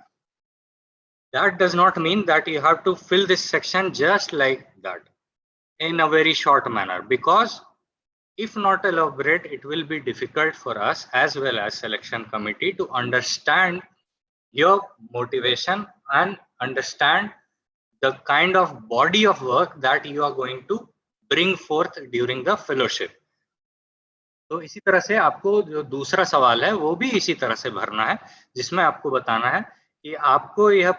that does not mean that you have to fill this section just like that in a very short manner, because if not elaborate, it will be difficult for us as well as selection committee to understand your motivation and understand the kind of body of work that you are going to bring forth during the fellowship. तो इसी तरह से आपको जो दूसरा सवाल है वो भी इसी तरह से भरना है, जिसमें आपको बताना है कि आपको यह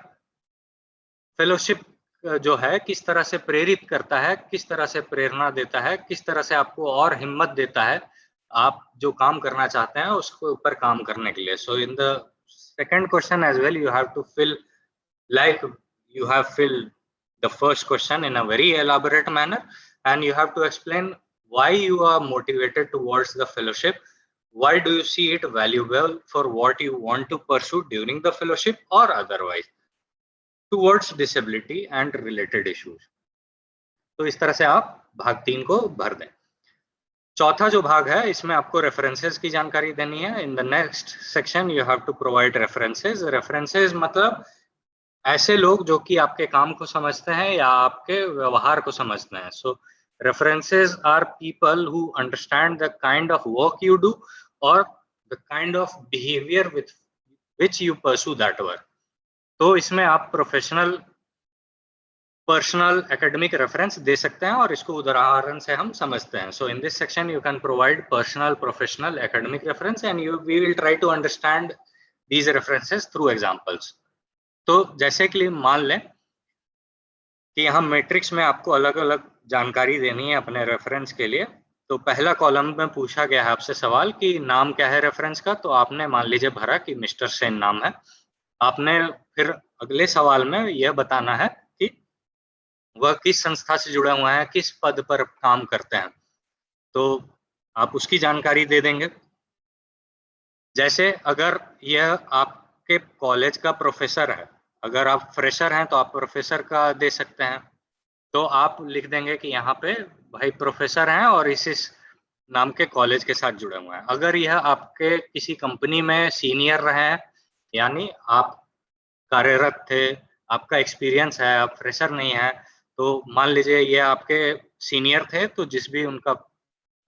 फेलोशिप जो है किस तरह से प्रेरित करता है, किस तरह से प्रेरणा देता है, किस तरह से आपको और हिम्मत देता है आप जो काम करना चाहते हैं उसके ऊपर काम करने के लिए. So in the second question as well you have to fill like you have filled the first question in a very elaborate manner, and you have to explain why you are motivated towards the fellowship, why do you see it valuable for what you want to pursue during the fellowship or otherwise towards disability and related issues. तो इस तरह से आप भाग 3 को भर दें. चौथा जो भाग है इसमें आपको रेफरेंसेस की जानकारी देनी है. In the next section you have to provide references. References मतलब ऐसे लोग जो कि आपके काम को समझते हैं या आपके व्यवहार को समझते हैं. So references are people who understand the kind of work you do और the kind of behaviour with which you pursue that work. तो इसमें आप प्रोफेशनल, पर्सनल, एकेडमिक रेफरेंस दे सकते हैं और इसको उदाहरण से हम समझते हैं. So in this section you can provide personal, professional, academic reference and we will try to understand these references through examples. तो जैसे कि मान लें कि यहाँ मैट्रिक्स में आपको अलग अलग जानकारी देनी है अपने रेफरेंस के लिए. तो पहला कॉलम में पूछा गया है आपसे सवाल कि नाम क्या है रेफरेंस का. तो आपने मान लीजिए भरा कि मिस्टर सेन नाम है. आपने फिर अगले सवाल में यह बताना है कि वह किस संस्था से जुड़ा हुआ है, किस पद पर काम करते हैं. तो आप उसकी जानकारी दे देंगे. जैसे अगर यह आपके कॉलेज का प्रोफेसर है, अगर आप फ्रेशर हैं तो आप प्रोफेसर का दे सकते हैं. तो आप लिख देंगे कि यहाँ पे भाई प्रोफेसर हैं और इस नाम के कॉलेज के साथ जुड़े हुए हैं. अगर यह आपके किसी कंपनी में सीनियर रहे हैं, यानी आप कार्यरत थे, आपका एक्सपीरियंस है, आप फ्रेशर नहीं है, तो मान लीजिए ये आपके सीनियर थे, तो जिस भी उनका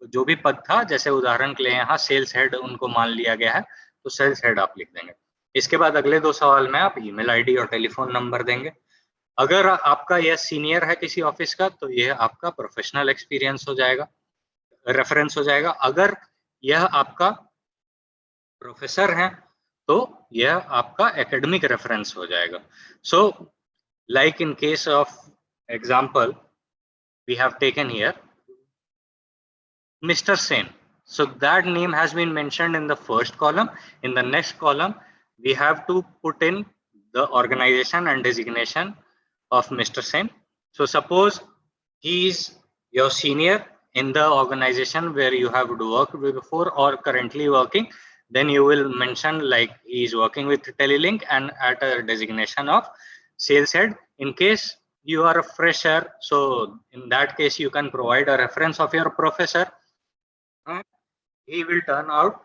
जो भी पद था, जैसे उदाहरण के लिए यहाँ सेल्स हेड उनको मान लिया गया है, तो सेल्स हेड आप लिख देंगे. इसके बाद अगले 2 सवाल में आप ईमेल आईडी और टेलीफोन नंबर देंगे. अगर आपका यह सीनियर है किसी ऑफिस का, तो यह आपका प्रोफेशनल एक्सपीरियंस हो जाएगा, रेफरेंस हो जाएगा. अगर यह आपका प्रोफेसर है तो यह आपका एकेडमिक रेफरेंस हो जाएगा. So like in case of example we have taken here Mr. Sen. So that name has been mentioned in the first column. In the next column, we have to put in the organization and designation of Mr. Sen. So suppose he is your senior in the organization where you have worked before or currently working, then you will mention like he is working with Telelink and at a designation of sales head. In case you are a fresher, so in that case you can provide a reference of your professor. He will turn out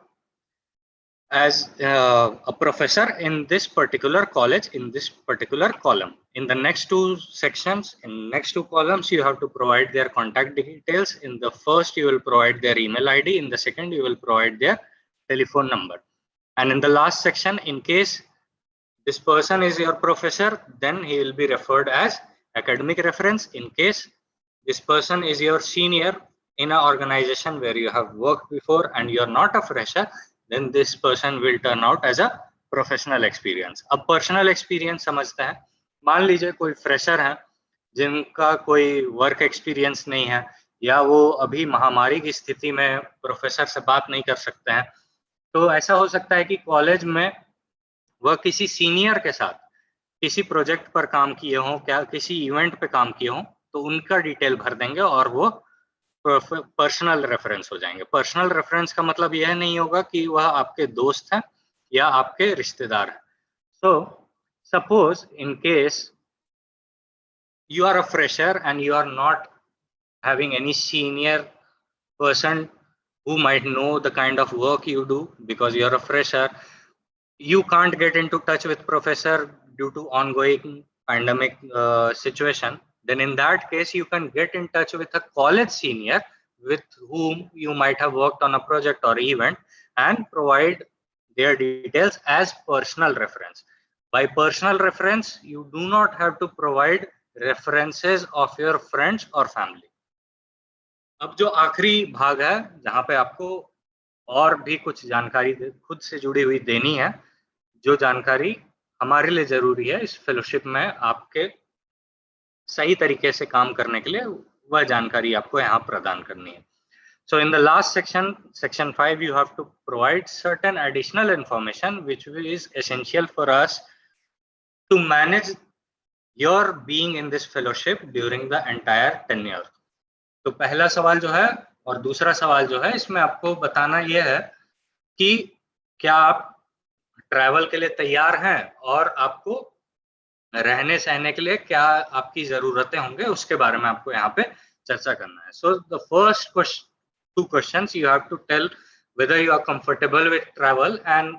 as a professor in this particular college in this particular column. In the next 2 sections, in next 2 columns, you have to provide their contact details. In the first, you will provide their email ID. In the second, you will provide their telephone number. And in the last section, in case this person is your professor, then he will be referred as academic reference. In case this person is your senior in an organization where you have worked before and you are not a fresher, then this person will turn out as a professional experience. अब personal experience समझते हैं. मान लीजिए कोई fresher है जिनका कोई work experience नहीं है या वो अभी महामारी की स्थिति में प्रोफेसर से बात नहीं कर सकते हैं, तो ऐसा हो सकता है कि कॉलेज में वह किसी सीनियर के साथ किसी प्रोजेक्ट पर काम किए हों, क्या किसी इवेंट पे काम किए हों, तो उनका डिटेल भर देंगे और वो पर्सनल रेफरेंस हो जाएंगे. पर्सनल रेफरेंस का मतलब यह नहीं होगा कि वह आपके दोस्त हैं या आपके रिश्तेदार हैं. So suppose in case you are a fresher and you are not having any senior person who might know the kind of work you do because you are a fresher, you can't get into touch with professor due to ongoing pandemic situation, then in that case you can get in touch with a college senior with whom you might have worked on a project or event and provide their details as personal reference. By personal reference, you do not have to provide references of your friends or family. अब जो आखिरी भाग है जहाँ पे आपको और भी कुछ जानकारी खुद से जुड़ी हुई देनी है, जो जानकारी हमारे लिए जरूरी है इस फेलोशिप में आपके सही तरीके से काम करने के लिए वह जानकारी आपको यहाँ प्रदान करनी है. So in the last section, section 5, you have to provide certain additional information which is essential for us to manage your being in this fellowship during the entire tenure. तो पहला सवाल जो है और दूसरा सवाल जो है, इसमें आपको बताना यह है कि क्या आप ट्रैवल के लिए तैयार हैं और आपको रहने सहने के लिए क्या आपकी जरूरतें होंगे, उसके बारे में आपको यहाँ पे चर्चा करना है. So the first question, 2 questions, you have to tell whether you are comfortable with travel and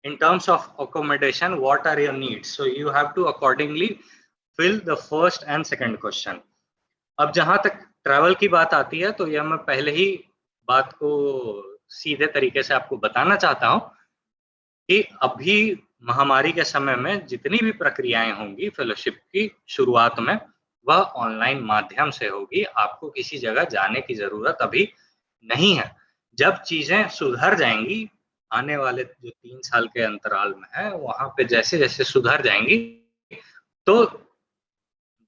in terms of accommodation, what are your needs. So you have to accordingly fill the first and second question. अब जहां तक travel की बात आती है, तो यह मैं पहले ही बात को सीधे तरीके से आपको बताना चाहता हूं कि अभी महामारी के समय में जितनी भी प्रक्रियाएं होंगी फेलोशिप की शुरुआत में, वह ऑनलाइन माध्यम से होगी. आपको किसी जगह जाने की जरूरत अभी नहीं है. जब चीजें सुधर जाएंगी, आने वाले जो 3 साल के अंतराल में है, वहां पे जैसे जैसे सुधर जाएंगी, तो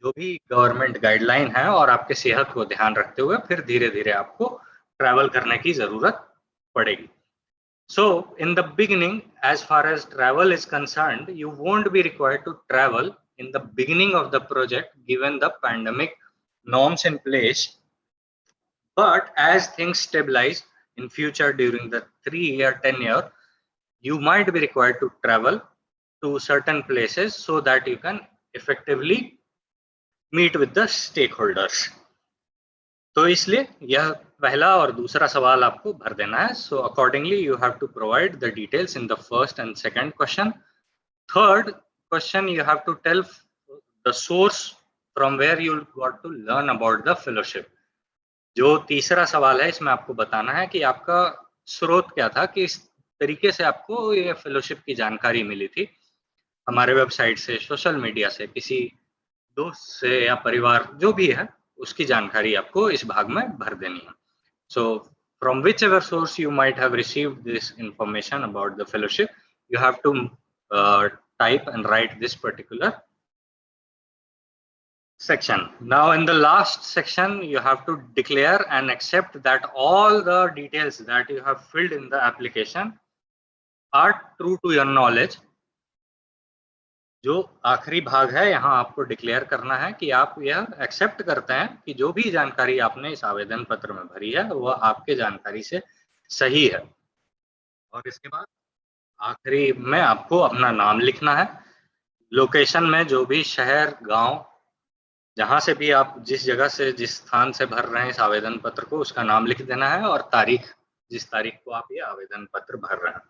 जो भी गवर्नमेंट गाइडलाइन है और आपके सेहत को ध्यान रखते हुए फिर धीरे धीरे आपको ट्रैवल करने की जरूरत पड़ेगी. So in the beginning, as far as travel is concerned, you won't be required to travel in the beginning of the project given the pandemic norms in place. But as things stabilize in future during the 3-year tenure, you might be required to travel to certain places so that you can effectively meet with the stakeholders. तो इसलिए यह पहला और दूसरा सवाल आपको भर देना है. So accordingly you have to provide the details in the first and second question. Third question, you have to tell the source from where you got to learn about the fellowship. जो तीसरा सवाल है, इसमें आपको बताना है कि आपका स्रोत क्या था, कि इस तरीके से आपको ये फेलोशिप की जानकारी मिली थी. हमारे वेबसाइट से, सोशल मीडिया से, किसी दोस्त से या परिवार जो भी है, उसकी जानकारी आपको इस भाग में भर देनी है. So from whichever source you might have received this information about the fellowship, you have to type and write this particular section. Now in the last section, you have to declare and accept that all the details that you have filled in the application are true to your knowledge. जो आखिरी भाग है, यहाँ आपको declare करना है कि आप यह एक्सेप्ट करते हैं कि जो भी जानकारी आपने इस आवेदन पत्र में भरी है वह आपके जानकारी से सही है. और इसके बाद आखिरी में आपको अपना नाम लिखना है. लोकेशन में जो भी शहर, गांव, जहां से भी आप जिस जगह से, जिस स्थान से भर रहे हैं इस आवेदन पत्र को, उसका नाम लिख देना है और तारीख, जिस तारीख को आप ये आवेदन पत्र भर रहे हैं.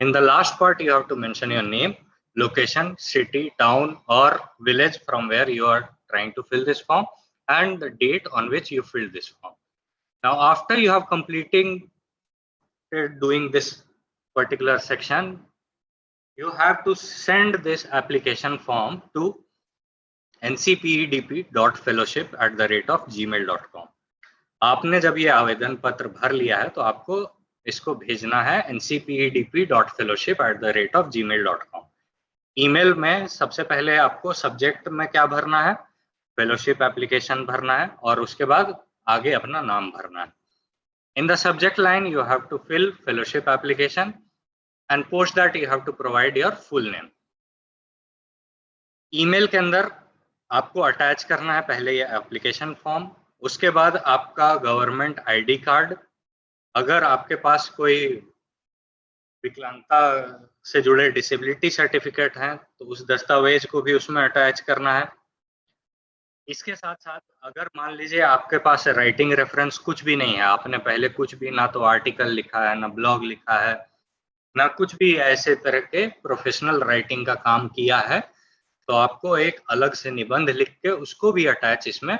In the last part you have to mention your name, location, city, town or village from where you are trying to fill this form, and the date on which you filled this form. Now after you have completed doing this particular section, you have to send this application form to ncpedp.fellowship@gmail.com. आपने जब ये आवेदन पत्र भर लिया है तो आपको इसको भेजना है ncpedp.fellowship@gmail.com. ईमेल में सबसे पहले आपको सब्जेक्ट में क्या भरना है, फेलोशिप एप्लीकेशन भरना है और उसके बाद आगे अपना नाम भरना है. In the subject line you have to fill fellowship application and post that you have to provide your full name. Email के अंदर आपको अटैच करना है पहले ये एप्लीकेशन फॉर्म, उसके बाद आपका गवर्नमेंट आईडी कार्ड, अगर आपके पास कोई विकलांगता से जुड़े डिसेबिलिटी सर्टिफिकेट हैं तो उस दस्तावेज को भी उसमें अटैच करना है. इसके साथ साथ अगर मान लीजिए आपके पास राइटिंग रेफरेंस कुछ भी नहीं है, आपने पहले कुछ भी, ना तो आर्टिकल लिखा है, ना ब्लॉग लिखा है, ना कुछ भी ऐसे तरह के प्रोफेशनल राइटिंग का काम किया है, तो आपको एक अलग से निबंध लिख के उसको भी अटैच इसमें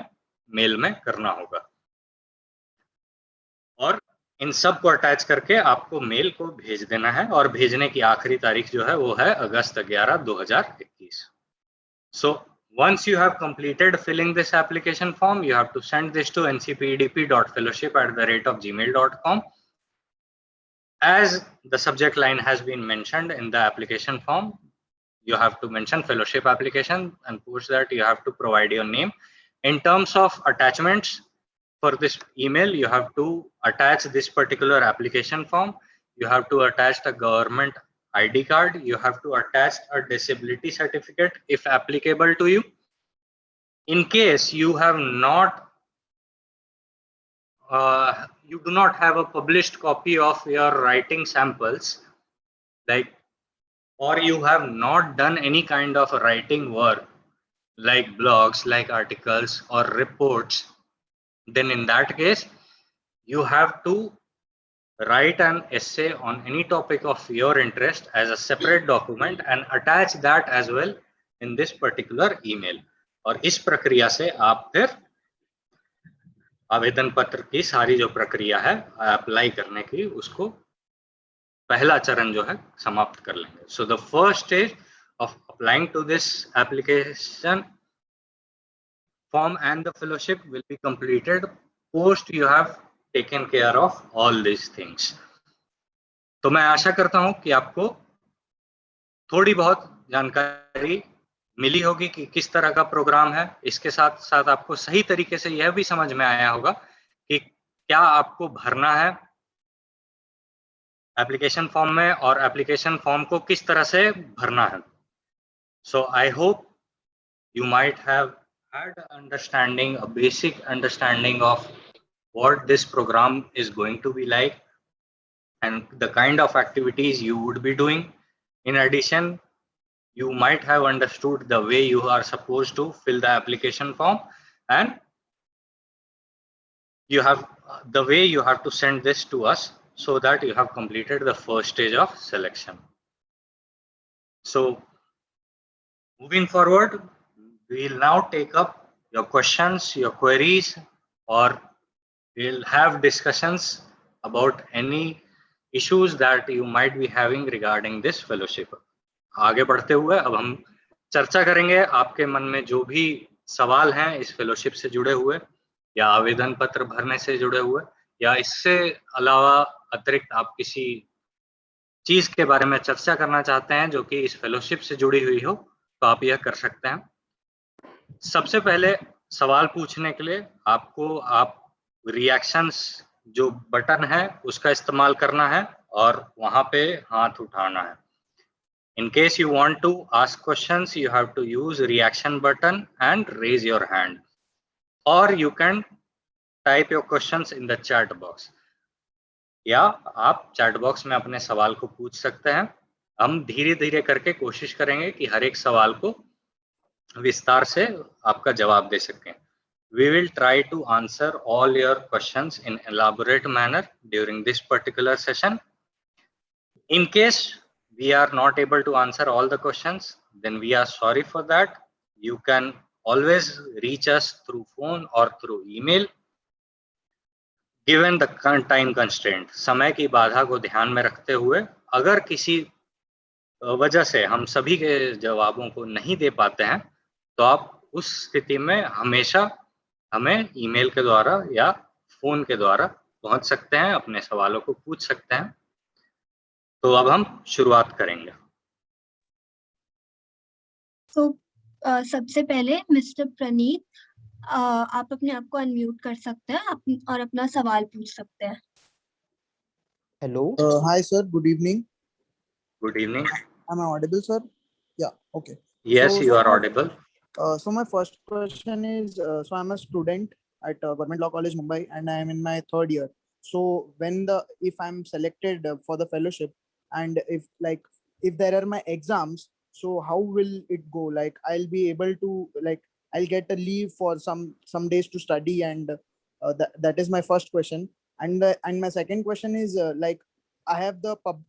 मेल में करना होगा. और इन सब को अटैच करके आपको मेल को भेज देना है और भेजने की आखिरी तारीख जो है वो है अगस्त 11, 2021. So once you have completed filling this application form, you have to send this to ncpedp.fellowship@gmail.com. As the subject line has been mentioned in the application form, you have to mention fellowship application, and post that you have to provide your name. In terms of attachments for this email, you have to attach this particular application form. You have to attach the government ID card. You have to attach a disability certificate if applicable to you. In case you have not you do not have a published copy of your writing samples, like, or you have not done any kind of writing work like blogs, like articles or reports, then in that case you have to write an essay on any topic of your interest as a separate document and attach that as well in this particular email. और इस प्रक्रिया से आप फिर आवेदन पत्र की सारी जो प्रक्रिया है अप्लाई करने की, उसको पहला चरण जो है समाप्त कर लेंगे. So the first stage of applying to this application form and the fellowship will be completed post you have taken care of all these things. तो मैं आशा करता हूं कि आपको थोड़ी बहुत जानकारी मिली होगी कि किस तरह का प्रोग्राम है. इसके साथ साथ आपको सही तरीके से यह भी समझ में आया होगा कि क्या आपको भरना है एप्लीकेशन फॉर्म में और एप्लीकेशन फॉर्म को किस तरह से भरना है. So I hope you might have had understanding, a basic understanding of what this program is going to be like and the kind of activities you would be doing. In addition, you might have understood the way you are supposed to fill the application form, and you have the way you have to send this to us so that you have completed the first stage of selection. So moving forward, we'll now take up your questions, your queries, or we'll have discussions about any issues that you might be having regarding this fellowship. आगे बढ़ते हुए अब हम चर्चा करेंगे आपके मन में जो भी सवाल हैं इस फेलोशिप से जुड़े हुए या आवेदन पत्र भरने से जुड़े हुए या इससे अलावा अतिरिक्त आप किसी चीज के बारे में चर्चा करना चाहते हैं जो कि इस फेलोशिप से जुड़ी हुई हो, तो आप यह कर सकते हैं. सबसे पहले सवाल पूछने के लिए आपको आप रिएक्शंस जो बटन है उसका इस्तेमाल करना है और वहां पे हाथ उठाना है. In case you want to ask questions, you have to use reaction button and raise your hand, or you can type your questions in the chat box. या आप चैट बॉक्स में अपने सवाल को पूछ सकते हैं. हम धीरे धीरे करके कोशिश करेंगे कि हर एक सवाल को विस्तार से आपका जवाब दे सकें. We will try to answer all your questions in elaborate manner during this particular session. In case we are not able to answer all the questions, then we are sorry for that. You can always reach us through phone or through email. Given the time constraint, समय की बाधा को ध्यान में रखते हुए अगर किसी वजह से हम सभी के जवाबों को नहीं दे पाते हैं तो आप उस स्थिति में हमेशा हमें ईमेल के द्वारा या फोन के द्वारा पहुंच सकते हैं, अपने सवालों को पूछ सकते हैं. तो अब हम शुरुआत करेंगे. तो सबसे पहले मिस्टर प्रणीत, आप अपने आप को अनम्यूट कर सकते हैं और अपना सवाल पूछ सकते हैं. Hello. Hi, sir. Good evening. Good evening. Am I audible, sir? Yeah. Okay. Yes, So, you are sir, audible. So my first question is, so I'm a student at Government Law College, Mumbai, and I am in my third year. So if I'm selected for the fellowship, and if there are my exams, so how will it go? Like I'll be able to I'll get a leave for some days to study, and that is my first question. And my second question is I have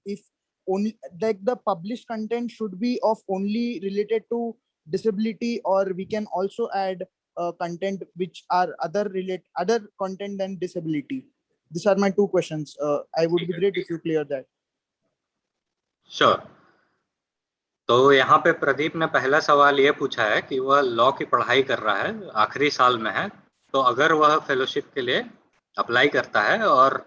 if only the published content should be of only related to disability, or we can also add content which are other content than disability. These are my two questions. I would be great if you clear that. Sure. तो यहाँ पे प्रदीप ने पहला सवाल ये पूछा है कि वह लॉ की पढ़ाई कर रहा है, आखिरी साल में है, तो अगर वह फेलोशिप के लिए अप्लाई करता है और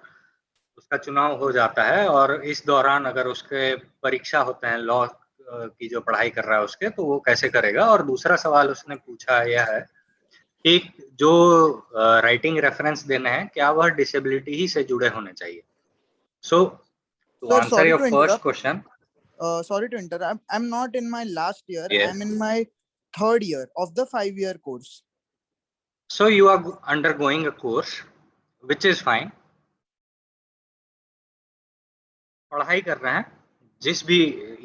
उसका चुनाव हो जाता है और इस दौरान अगर उसके परीक्षा होते हैं लॉ की जो पढ़ाई कर रहा है उसके, तो वो कैसे करेगा। और दूसरा सवाल उसने पूछा यह है कि जो राइटिंग रेफरेंस देने हैं क्या वह डिसेबिलिटी ही से जुड़े होने चाहिए। So to Sir, answer sorry your to first interrupt. Question, Sorry to interrupt. I'm not in my last year. Yes. I'm in my third year of the 5-year course. so you are undergoing a course which is fine, पढ़ाई कर रहे हैं जिस भी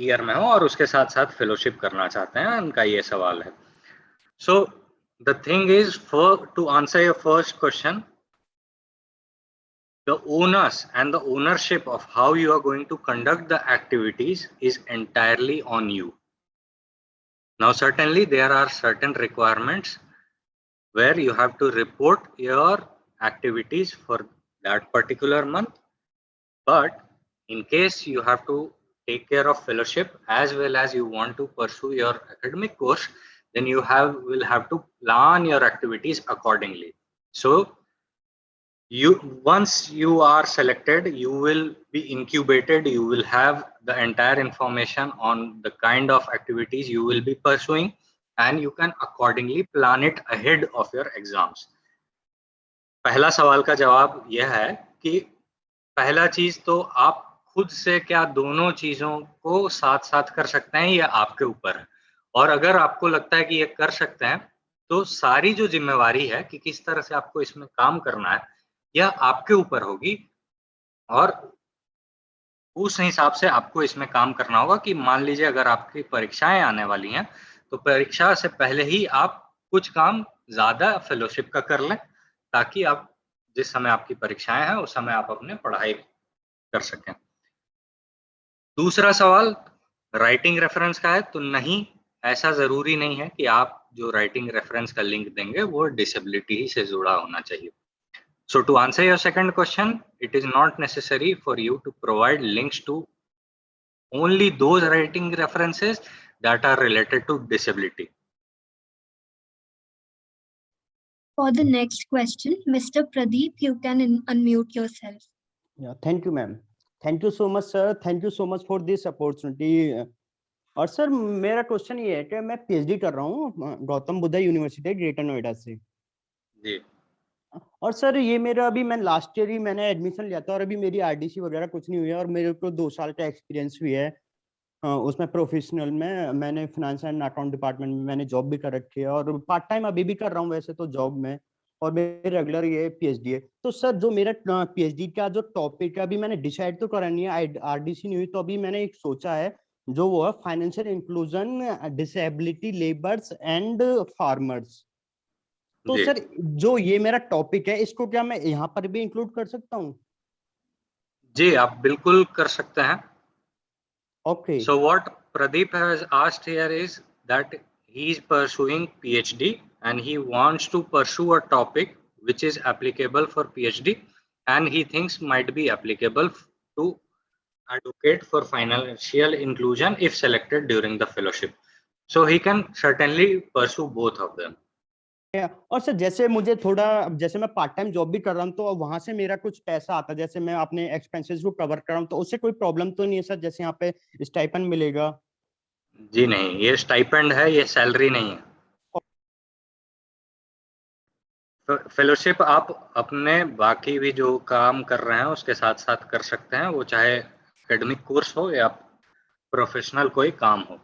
year में हो और उसके साथ साथ फेलोशिप करना चाहते हैं, उनका ये सवाल है। So the thing is, for to answer your first question, the onus and the ownership of how you are going to conduct the activities is entirely on you. Now certainly there are certain requirements where you have to report your activities for that particular month, but in case you have to take care of fellowship as well as you want to pursue your academic course, then you will have to plan your activities accordingly. So once you are selected, you will be incubated, you will have the entire information on the kind of activities you will be pursuing, and you can accordingly plan it ahead of your exams. पहला सवाल का जवाब यह है कि पहला चीज तो आप खुद से क्या दोनों चीजों को साथ साथ कर सकते हैं, ये आपके ऊपर है। और अगर आपको लगता है कि ये कर सकते हैं, तो सारी जो जिम्मेवारी है कि किस तरह से आपको इसमें काम करना है, यह आपके ऊपर होगी। और उस हिसाब से आपको इसमें काम करना होगा कि मान लीजिए अगर आपकी परीक्षाएं आने वाली हैं, तो परीक्षा से पहले ही आप कुछ काम ज्यादा फेलोशिप का कर लें, ताकि आप जिस समय आपकी परीक्षाएं हैं उस समय आप अपने पढ़ाई कर सकें। दूसरा सवाल राइटिंग रेफरेंस का है, तो नहीं, ऐसा जरूरी नहीं है कि आप जो राइटिंग रेफरेंस का लिंक देंगे वो डिसेबिलिटी ही से जुड़ा होना चाहिए। So to answer your second question, it is not necessary for you to provide links to only those writing references that are related to disability. For the next question, Mr. Pradeep, you can unmute yourself. Yeah, thank you, ma'am. Thank you so much, sir. Thank you so much for this opportunity. और sir मेरा question ये है कि मैं PhD कर रहा हूँ Gautam Buddha university greater Noida से जी। और सर ये मेरा अभी मैं लास्ट ईयर ही मैंने एडमिशन लिया था और अभी मेरी आरडीसी वगैरह कुछ नहीं हुई है और मेरे को 2 साल का एक्सपीरियंस भी है उसमें प्रोफेशनल में। मैंने फाइनेंस एंड अकाउंट डिपार्टमेंट में मैंने जॉब भी कर रखी है और पार्ट टाइम अभी भी कर रहा हूँ वैसे तो जॉब में, और मेरे रेगुलर ये पीएचडी है। तो सर जो मेरा पीएचडी का जो टॉपिक है अभी मैंने डिसाइड तो करा नहीं है, आरडीसी नहीं हुई, तो अभी मैंने एक सोचा है जो वो है financial inclusion disability labours and farmers. तो सर जो ये मेरा टॉपिक है इसको क्या मैं यहाँ पर भी इंक्लूड कर सकता हूँ? जी आप बिल्कुल कर सकते हैं। Okay. So what Pradeep has asked here is that he is pursuing PhD and he wants to pursue a topic which is applicable for PhD and he thinks might be applicable to advocate for financial inclusion if selected during the fellowship. So he can certainly pursue both of them. और sir जैसे मुझे थोड़ा जैसे मैं part time job भी कर रहा हूँ तो वहां से मेरा कुछ पैसा आता है, जैसे मैं अपने एक्सपेंसेस को कवर कर रहा हूँ, तो उससे कोई प्रॉब्लम तो नहीं है सर? जैसे यहाँ पे स्टाइपेंड मिलेगा? जी नहीं, ये स्टाइपेंड है, ये सैलरी नहीं है। फेलोशिप आप अपने बाकी भी जो काम कर रहे हैं उसके साथ साथ कर सकते हैं, वो चाहे एकेडमिक कोर्स हो या प्रोफेशनल कोई काम हो।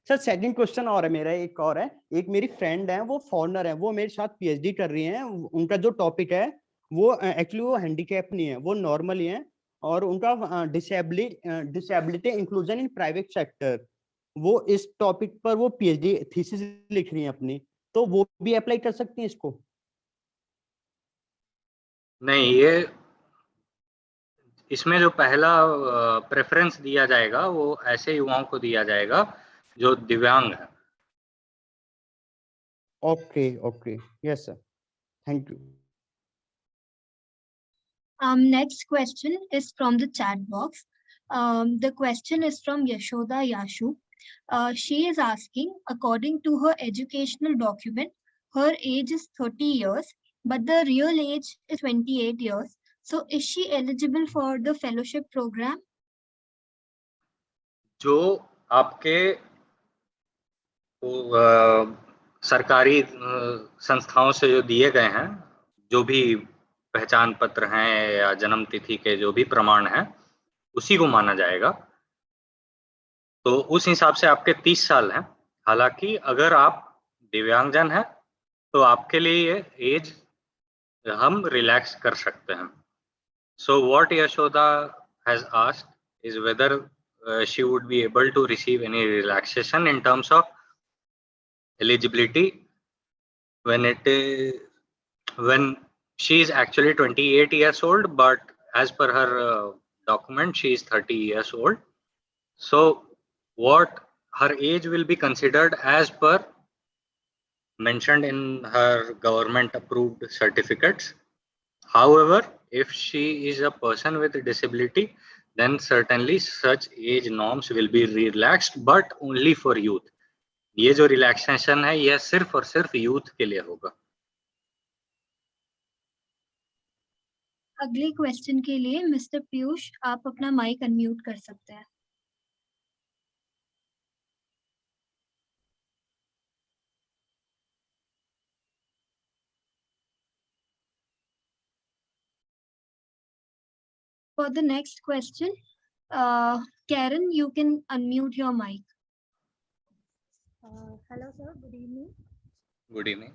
सर सेकंड क्वेश्चन और है मेरा, एक और है। एक मेरी फ्रेंड है, वो फॉरेनर है, वो मेरे साथ पीएचडी कर रही हैं। उनका जो टॉपिक है वो एक्चुअली वो हैंडीकैप नहीं है, वो नॉर्मल ही है और उनका disability inclusion in private sector, वो इस टॉपिक पर वो पीएचडी थीसिस लिख रही है अपनी, तो वो भी अप्लाई कर सकती हैं इसको? नहीं, ये इसमें जो पहला प्रेफरेंस दिया जाएगा वो ऐसे युवाओं को दिया जाएगा जो दिव्यांग है। Okay okay, yes sir, thank you. Next question is from the chat box. The question is from Yashoda Yashu. She is asking, according to her educational document, her age is 30 years, but the real age is 28 years. So is she eligible for the fellowship program? जो आपके सरकारी संस्थाओं से जो दिए गए हैं, जो भी पहचान पत्र हैं या जन्म तिथि के जो भी प्रमाण हैं, उसी को माना जाएगा। तो उस हिसाब से आपके 30 साल हैं। हालांकि अगर आप दिव्यांगजन हैं तो आपके लिए ये एज हम रिलैक्स कर सकते हैं। So what Yashoda has asked is whether she would be able to receive any relaxation in terms of eligibility when she is actually 28 years old, but as per her document she is 30 years old. So what her age will be considered as per mentioned in her government approved certificates. However, if she is a person with a disability, then certainly such age norms will be relaxed, but only for youth. ये जो relaxation है यह सिर्फ और सिर्फ youth के लिए होगा। अगले क्वेश्चन के लिए मिस्टर पीयूष आप अपना माइक अनम्यूट कर सकते हैं। For the next question, Karen, you can unmute your mic. Hello, sir. Good evening. Good evening.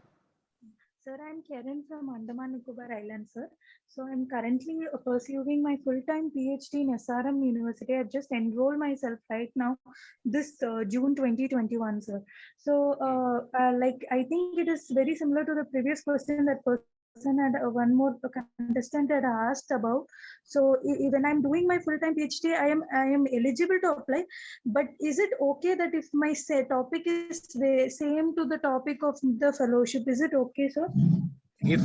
Sir, I'm Karen from Andaman Nicobar Island, sir. So I'm currently pursuing my full-time PhD in SRM University. I've just enrolled myself right now, this June 2021, sir. So like, I think it is very similar to the previous question that person had one more contestant had asked about. So when I'm doing my full-time PhD, I am eligible to apply, but is it okay that if my topic is the same to the topic of the fellowship, is it okay, sir? If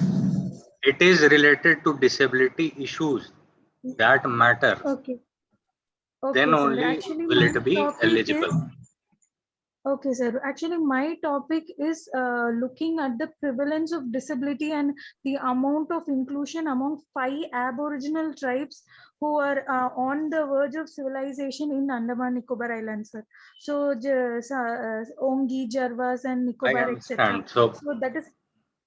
it is related to disability issues that matter, okay, then sir. only Actually, will my it be topic eligible. Okay, sir. Actually, my topic is looking at the prevalence of disability and the amount of inclusion among 5 Aboriginal tribes who are on the verge of civilization in Andaman Nicobar Islands, sir. So, Ongi, Jarvas, and Nicobar, etc. So that is.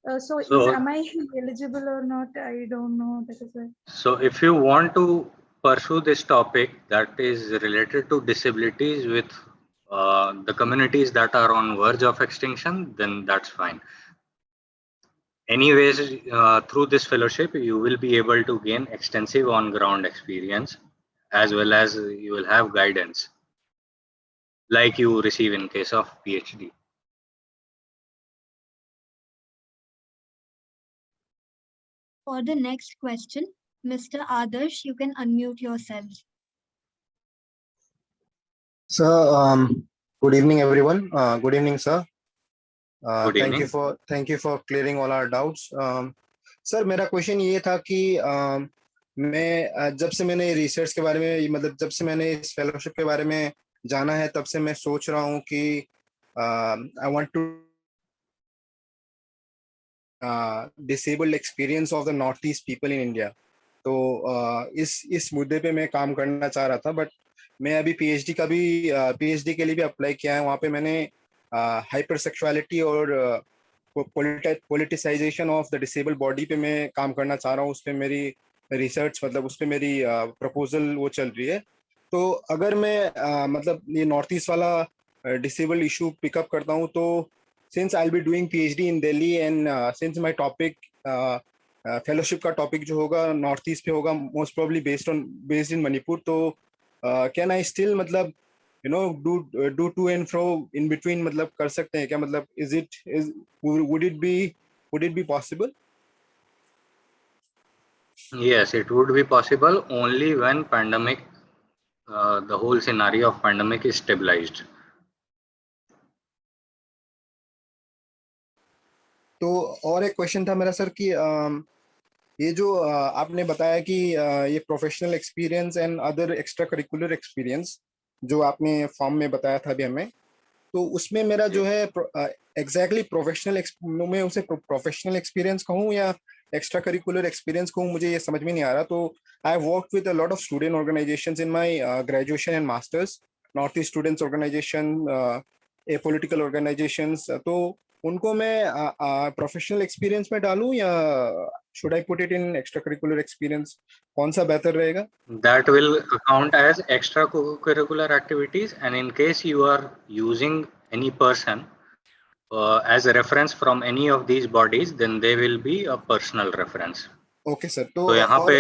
Am I eligible or not? I don't know. That is why. So if you want to pursue this topic that is related to disabilities with the communities that are on verge of extinction, then that's fine. Anyways, through this fellowship, you will be able to gain extensive on-ground experience as well as you will have guidance like you receive in case of PhD. For the next question, Mr. Adarsh, you can unmute yourself. Sir, good evening, everyone. Good evening, sir. Good evening. Thank you for clearing all our doubts. Sir, मेरा question ये था कि मैं जब से मैंने research के बारे में मतलब जब से मैंने इस फेलोशिप के बारे में जाना है तब से मैं सोच रहा हूँ कि I want to disabled experience of the northeast people in India. तो इस मुद्दे पे मैं काम करना चाह रहा था, बट मैं अभी पीएचडी के लिए भी अप्लाई किया है। वहाँ पे मैंने हाइपरसेक्सुअलिटी और politicisation of the disabled body पे मैं काम करना चाह रहा हूँ। उस पर मेरी रिसर्च मतलब उस पर मेरी प्रपोजल वो चल रही है। तो अगर मैं मतलब ये नॉर्थ ईस्ट वाला डिसेबल्ड इशू पिकअप करता हूँ तो since I'll be doing PhD in Delhi and since my topic fellowship का topic जो होगा नॉर्थ ईस्ट पे होगा most probably based in Manipur, तो can I still मतलब you know do to and fro in between मतलब कर सकते हैं क्या? मतलब would it be possible? Yes, it would be possible only when pandemic the whole scenario of pandemic is stabilized. तो और एक क्वेश्चन था मेरा सर कि ये जो आपने बताया कि ये professional experience and other extra curricular experience जो आपने फॉर्म में बताया था अभी हमें, तो उसमें मेरा जो है एग्जैक्टली मैं उसे प्रोफेशनल एक्सपीरियंस कहूँ या एक्स्ट्रा करिकुलर एक्सपीरियंस कहूँ, मुझे ये समझ में नहीं आ रहा। तो I have worked with a lot of student organisations in my graduation and masters, north east students organisation, a political organisations, तो उनको मैं प्रोफेशनल एक्सपीरियंस में डालूं या should I put it in extra curricular experience? कौन सा बेहतर रहेगा? That will count as extracurricular activities, and in case you are using any person as a reference from any of these bodies, then they will be a personal reference. Okay sir. तो यहाँ पे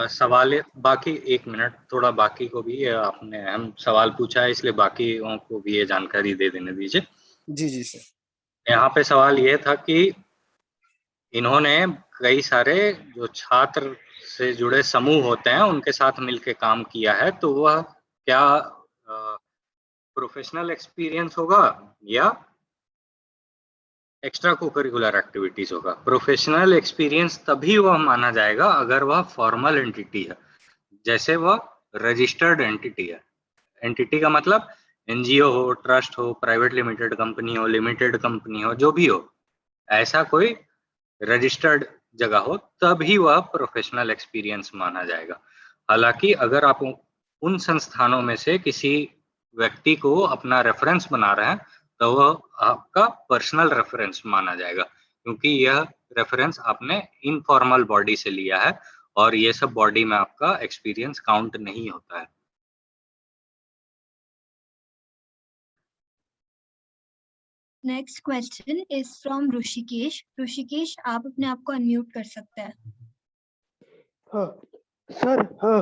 सवाल बाकी, एक minute, थोड़ा बाकी को भी आपने हम सवाल पूछा है, इसलिए बाकियों को भी ये जानकारी दे देने दीजिए। जी जी सर। यहाँ पे सवाल ये था कि इन्होंने कई सारे जो छात्र से जुड़े समूह होते हैं उनके साथ मिलके काम किया है, तो वह क्या प्रोफेशनल एक्सपीरियंस होगा या एक्स्ट्रा कोकरिकुलर एक्टिविटीज होगा? प्रोफेशनल एक्सपीरियंस तभी वह माना जाएगा अगर वह फॉर्मल एंटिटी है, जैसे वह रजिस्टर्ड एंटिटी है। एंटिटी का मतलब एनजीओ हो, ट्रस्ट हो, प्राइवेट लिमिटेड कंपनी हो, लिमिटेड कंपनी हो, जो भी हो, ऐसा कोई रजिस्टर्ड जगह हो, तभी वह प्रोफेशनल एक्सपीरियंस माना जाएगा। हालांकि अगर आप उन संस्थानों में से किसी व्यक्ति को अपना रेफरेंस बना रहे हैं तो वह आपका पर्सनल रेफरेंस माना जाएगा, क्योंकि यह रेफरेंस आपने इनफॉर्मल बॉडी से लिया है और ये सब बॉडी में आपका एक्सपीरियंस काउंट नहीं होता है। Next question is from Rishikesh. Rishikesh, आप अपने आप को अनम्यूट कर सकते हैं। हाँ सर, हाँ,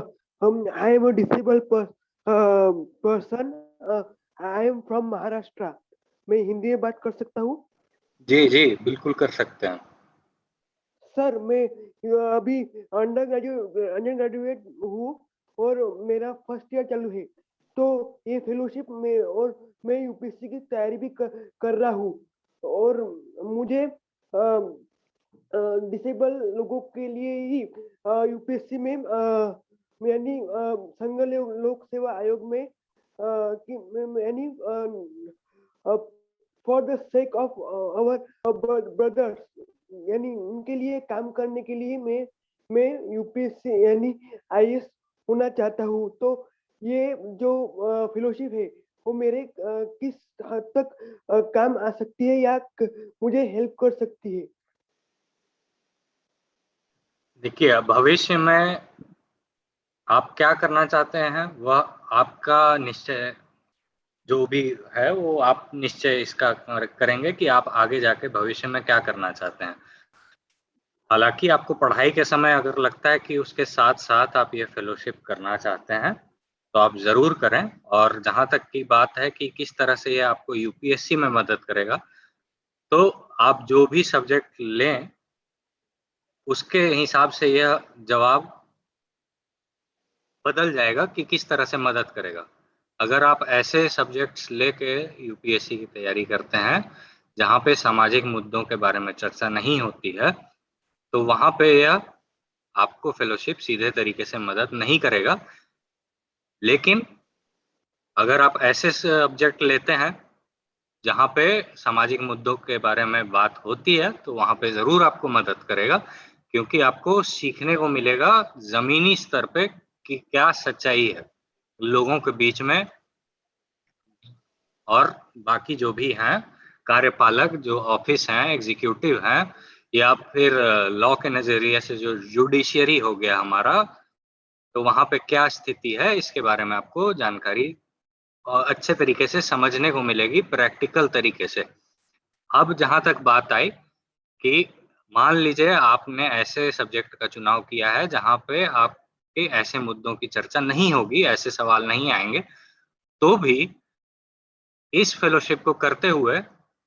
I am a disabled person, I am from Maharashtra. मैं हिंदी में बात कर सकता हूँ? जी जी बिल्कुल कर सकते हैं। सर, मैं अभी अंडर ग्रेजुएट हूँ और मेरा फर्स्ट ईयर चालू है, तो ये फेलोशिप में और मैं यूपीएससी की तैयारी भी कर रहा हूँ, और मुझे डिसेबल लोगों के लिए ही यूपीएससी में यानी संघ लोक सेवा आयोग में यानी for the sake of our brothers, यानी उनके लिए काम करने के लिए मैं यूपीएससी यानी आईएएस होना चाहता हूँ। तो ये जो फेलोशिप है वो मेरे किस हद तक काम आ सकती है या मुझे हेल्प कर सकती है? देखिए, भविष्य में आप क्या करना चाहते हैं वह आपका निश्चय जो भी है वो आप निश्चय इसका करेंगे कि आप आगे जाके भविष्य में क्या करना चाहते हैं। हालांकि आपको पढ़ाई के समय अगर लगता है कि उसके साथ साथ आप ये फेलोशिप करना चाहते हैं तो आप जरूर करें। और जहां तक की बात है कि किस तरह से ये आपको यूपीएससी में मदद करेगा, तो आप जो भी सब्जेक्ट लें उसके हिसाब से यह जवाब बदल जाएगा कि किस तरह से मदद करेगा। अगर आप ऐसे सब्जेक्ट्स लेके यूपीएससी की तैयारी करते हैं जहां पे सामाजिक मुद्दों के बारे में चर्चा नहीं होती है, तो वहां पे यह आपको फेलोशिप सीधे तरीके से मदद नहीं करेगा। लेकिन अगर आप ऐसे सब्जेक्ट लेते हैं जहां पे सामाजिक मुद्दों के बारे में बात होती है, तो वहां पे जरूर आपको मदद करेगा, क्योंकि आपको सीखने को मिलेगा जमीनी स्तर पे कि क्या सच्चाई है लोगों के बीच में, और बाकी जो भी हैं कार्यपालक जो ऑफिस हैं, एग्जीक्यूटिव हैं, या फिर लॉ के नजरिए से जो जुडिशियरी हो गया हमारा, तो वहां पे क्या स्थिति है इसके बारे में आपको जानकारी और अच्छे तरीके से समझने को मिलेगी, प्रैक्टिकल तरीके से। अब जहां तक बात आई कि मान लीजिए आपने ऐसे सब्जेक्ट का चुनाव किया है जहां पे आपके ऐसे मुद्दों की चर्चा नहीं होगी, ऐसे सवाल नहीं आएंगे, तो भी इस फेलोशिप को करते हुए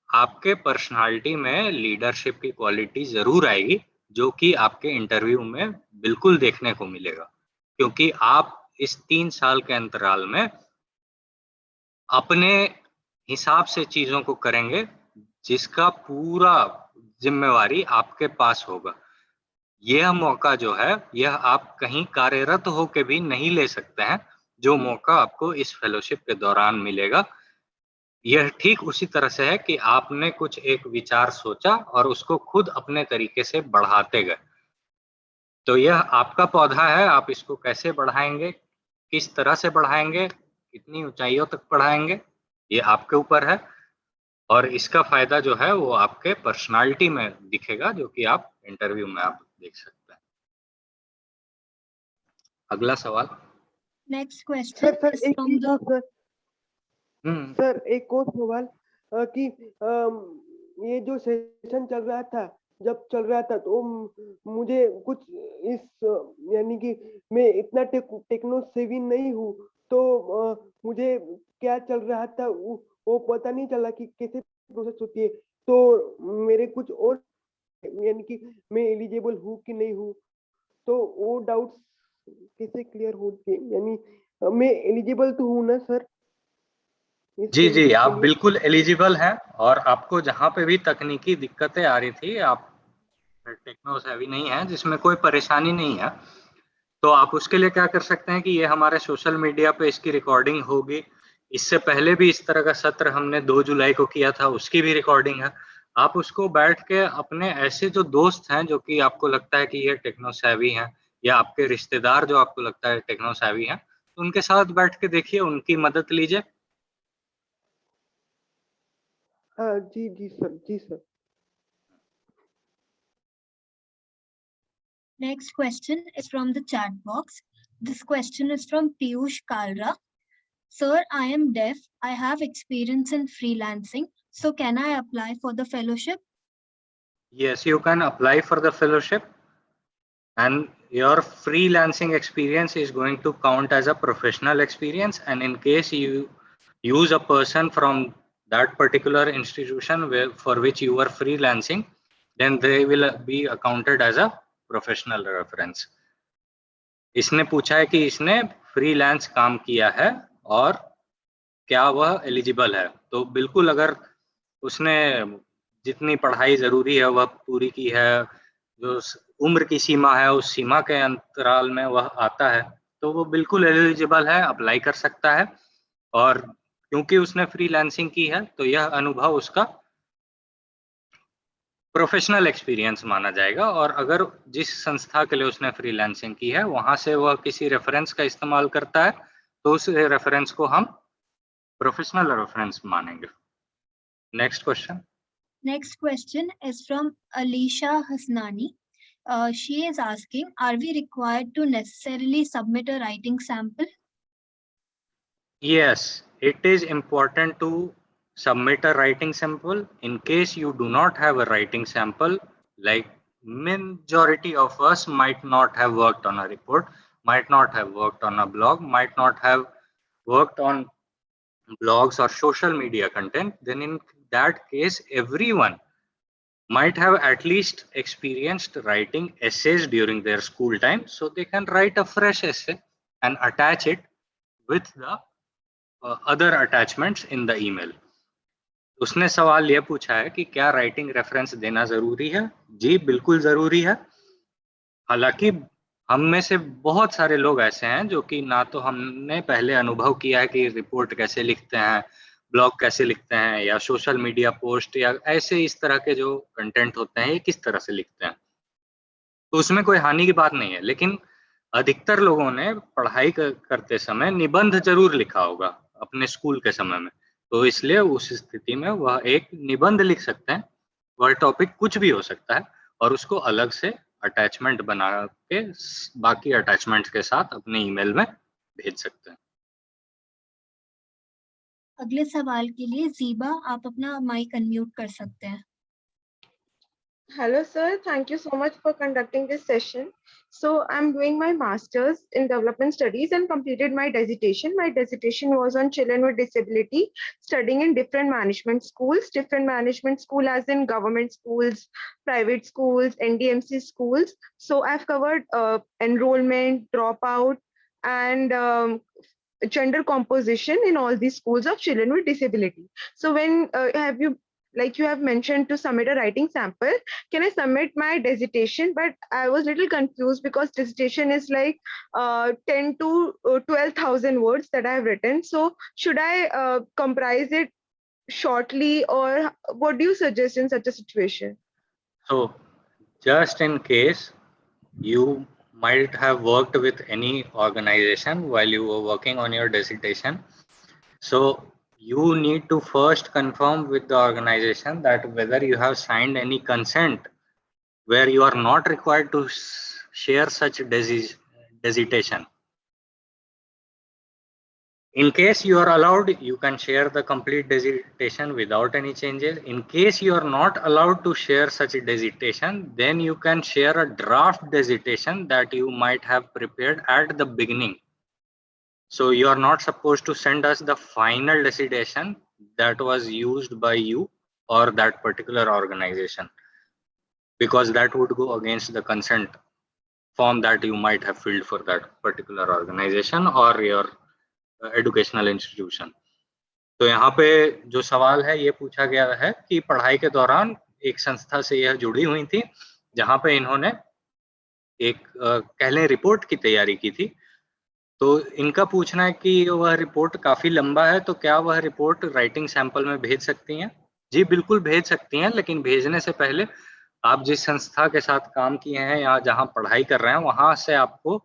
आपके पर्सनालिटी में लीडरशिप की क्वालिटी जरूर आएगी, जो कि आपके इंटरव्यू में बिल्कुल देखने को मिलेगा, क्योंकि आप इस 3 साल के अंतराल में अपने हिसाब से चीजों को करेंगे जिसका पूरा जिम्मेवारी आपके पास होगा। यह मौका जो है यह आप कहीं कार्यरत होके भी नहीं ले सकते हैं, जो मौका आपको इस फेलोशिप के दौरान मिलेगा। यह ठीक उसी तरह से है कि आपने कुछ एक विचार सोचा और उसको खुद अपने तरीके से बढ़ाते गए। तो यह आपका पौधा है, आप इसको कैसे बढ़ाएंगे, किस तरह से बढ़ाएंगे, कितनी ऊंचाइयों तक पढ़ाएंगे ये आपके ऊपर है, और इसका फायदा जो है वो आपके पर्सनालिटी में दिखेगा, जो कि आप इंटरव्यू में आप देख सकते हैं। अगला सवाल। Next question सर is एक from चीज the और सर सर एक और सवाल कि ये जो सेशन चल रहा था, जब चल रहा था तो मुझे कुछ इस यानी कि मैं इतना टेक्नो सेवी नहीं हूँ, तो मुझे क्या चल रहा था वो पता नहीं चला कि कैसे प्रोसेस होती है। तो मेरे कुछ और यानी कि मैं एलिजिबल हूँ कि नहीं हूँ, तो वो डाउट्स कैसे क्लियर होंगे? यानी मैं एलिजिबल तो हूँ ना सर? जी जी, आप बिल्कुल एलिजिबल हैं, और आपको जहाँ पे भी तकनीकी दिक्कतें आ रही थी, आप टेक्नो सेवी नहीं है, जिसमें कोई परेशानी नहीं है, तो आप उसके लिए क्या कर सकते हैं कि ये हमारे सोशल मीडिया पे इसकी रिकॉर्डिंग होगी। इससे पहले भी इस तरह का सत्र हमने 2 जुलाई को किया था, उसकी भी रिकॉर्डिंग है। आप उसको बैठ के अपने ऐसे जो दोस्त हैं जो कि आपको लगता है कि ये टेक्नो सेवी हैं, या आपके रिश्तेदार जो आपको लगता है टेक्नो सेवी हैं, तो उनके साथ बैठ के देखिए, उनकी मदद लीजिए। हाँ जी जी सर, जी sir. next question is from the chat box. This question is from Piyush Kalra. Sir, I am deaf. I have experience in freelancing. So can I apply for the fellowship? Yes, you can apply for the fellowship, and your freelancing experience is going to count as a professional experience, and in case you use a person from that particular institution for which you are freelancing, then they will be accounted as a professional reference. इसने पूछा है कि इसने freelance काम किया है और क्या वह एलिजिबल है, तो बिल्कुल अगर उसने जितनी पढ़ाई जरूरी है वह पूरी की है, जो उम्र की सीमा है उस सीमा के अंतराल में वह आता है, तो वो बिल्कुल एलिजिबल है, अप्लाई कर सकता है। और क्योंकि उसने फ्रीलांसिंग की है, तो यह अनुभव उसका प्रोफेशनल एक्सपीरियंस माना जाएगा, और अगर जिस संस्था के लिए उसने फ्रीलांसिंग की है वहां से वह किसी रेफरेंस का इस्तेमाल करता है, तो उस रेफरेंस को हम प्रोफेशनल रेफरेंस मानेंगे। Next question. Next question is from Alisha Hasnani. She is asking, are we required to necessarily submit a writing sample? Yes, it is important to submit a writing sample. In case you do not have a writing sample, like majority of us might not have worked on a report, might not have worked on a blog, might not have worked on blogs or social media content, then in that case everyone might have at least experienced writing essays during their school time, so they can write a fresh essay and attach it with the other attachments in the email. उसने सवाल ये पूछा है कि क्या writing reference देना जरूरी है? जी बिल्कुल जरूरी है। हालांकि हम में से बहुत सारे लोग ऐसे हैं जो कि ना तो हमने पहले अनुभव किया है कि रिपोर्ट कैसे लिखते हैं, ब्लॉग कैसे लिखते हैं, या सोशल मीडिया पोस्ट या ऐसे इस तरह के जो कंटेंट होते हैं ये किस तरह से लिखते हैं, तो उसमें कोई हानि की बात नहीं है। लेकिन अधिकतर लोगों ने पढ़ाई करते समय निबंध जरूर लिखा होगा अपने स्कूल के समय में, तो इसलिए उस स्थिति में वह एक निबंध लिख सकते हैं। वह टॉपिक कुछ भी हो सकता है, और उसको अलग से अटैचमेंट बना के बाकी अटैचमेंट्स के साथ अपने ईमेल में भेज सकते हैं। अगले सवाल के लिए ज़ीबा आप अपना माइक अनम्यूट कर सकते हैं। Hello, sir. Thank you so much for conducting this session. So I'm doing my master's in development studies and completed my dissertation. My dissertation was on children with disability, studying in different management schools, as in government schools, private schools, NDMC schools. So I've covered enrollment, dropout, and gender composition in all these schools of children with disability. So when you have mentioned to submit a writing sample, can I submit my dissertation? But I was a little confused because dissertation is like 10 to 12,000 words that I have written. So should I comprise it shortly, or what do you suggest in such a situation? So just in case you might have worked with any organization while you were working on your dissertation, So you need to first confirm with the organization that whether you have signed any consent where you are not required to share such designation. In case you are allowed, you can share the complete designation without any changes. In case you are not allowed to share such a designation, then you can share a draft designation that you might have prepared at the beginning. So you are not supposed to send us the final designation that was used by you or that particular organization, because that would go against the consent form that you might have filled for that particular organization or your educational institution. तो यहाँ पे जो सवाल है ये पूछा गया है कि पढ़ाई के दौरान एक संस्था से यह जुड़ी हुई थी जहाँ पे इन्होंने एक कह लें रिपोर्ट की तैयारी की थी। तो इनका पूछना है कि वह रिपोर्ट काफी लंबा है, तो क्या वह रिपोर्ट राइटिंग सैंपल में भेज सकती हैं? जी बिल्कुल भेज सकती हैं, लेकिन भेजने से पहले आप जिस संस्था के साथ काम किए हैं या जहाँ पढ़ाई कर रहे हैं वहां से आपको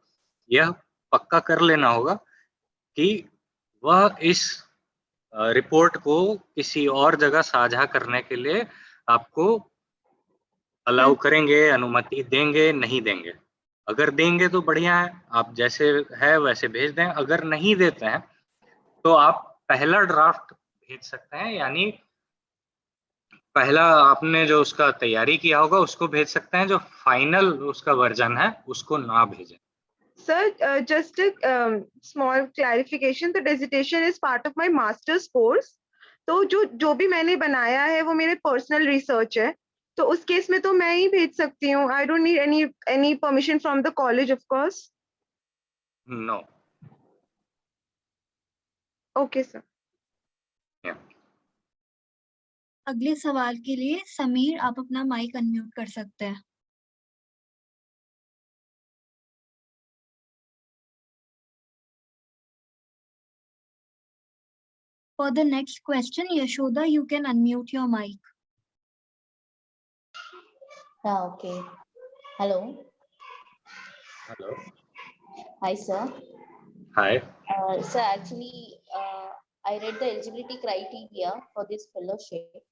यह पक्का कर लेना होगा कि वह इस रिपोर्ट को किसी और जगह साझा करने के लिए आपको अलाउ करेंगे, अनुमति देंगे, नहीं देंगे। अगर देंगे तो बढ़िया है, आप जैसे है वैसे भेज दें। अगर नहीं देते हैं तो आप पहला ड्राफ्ट भेज सकते हैं, यानी पहला आपने जो उसका तैयारी किया होगा उसको भेज सकते हैं, जो फाइनल उसका वर्जन है उसको ना भेजें। Sir, just a small clarification. The dissertation is part of my master's course. तो जो भी मैंने बनाया है वो मेरे पर्सनल रिसर्च है, तो उस केस में तो मैं ही भेज सकती हूँ. I don't need any permission from the college, of course. No. Okay, sir. अगले सवाल के लिए समीर आप अपना माइक अनम्यूट कर सकते हैं। For the next question, Yashoda, you can unmute your mic. Okay. Hello. Hello. Hi, sir. Hi. Sir, actually, I read the eligibility criteria for this fellowship.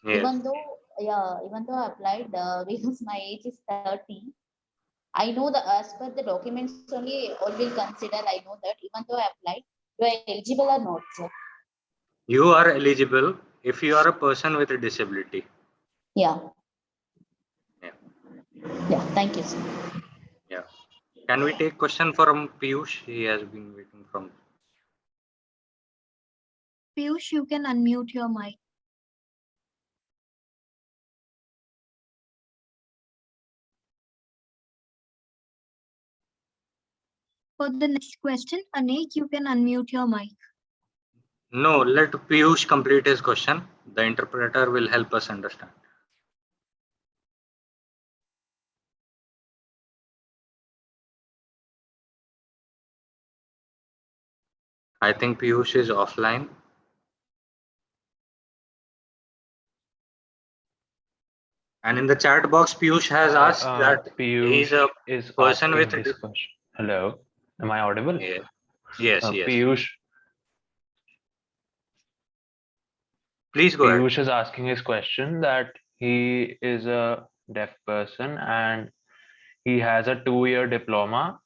Yes. Even though I applied, because my age is 30, I know that as per the documents only, all will consider. I know that even though I applied, you are eligible or not, sir? You are eligible if you are a person with a disability. Yeah. Yeah. Yeah. Thank you, sir. Yeah. Can we take question from Piyush? He has been waiting from. Piyush, you can unmute your mic. For the next question, Anik, you can unmute your mic. No, let Piyush complete his question. The interpreter will help us understand. I think Piyush is offline. And in the chat box, Piyush has asked that he's a person with a question. Hello, am I audible? Yes. Yes. Yes. Piyush. Please go ahead. Piyush is asking his question that he is a deaf person and he has a 2-year diploma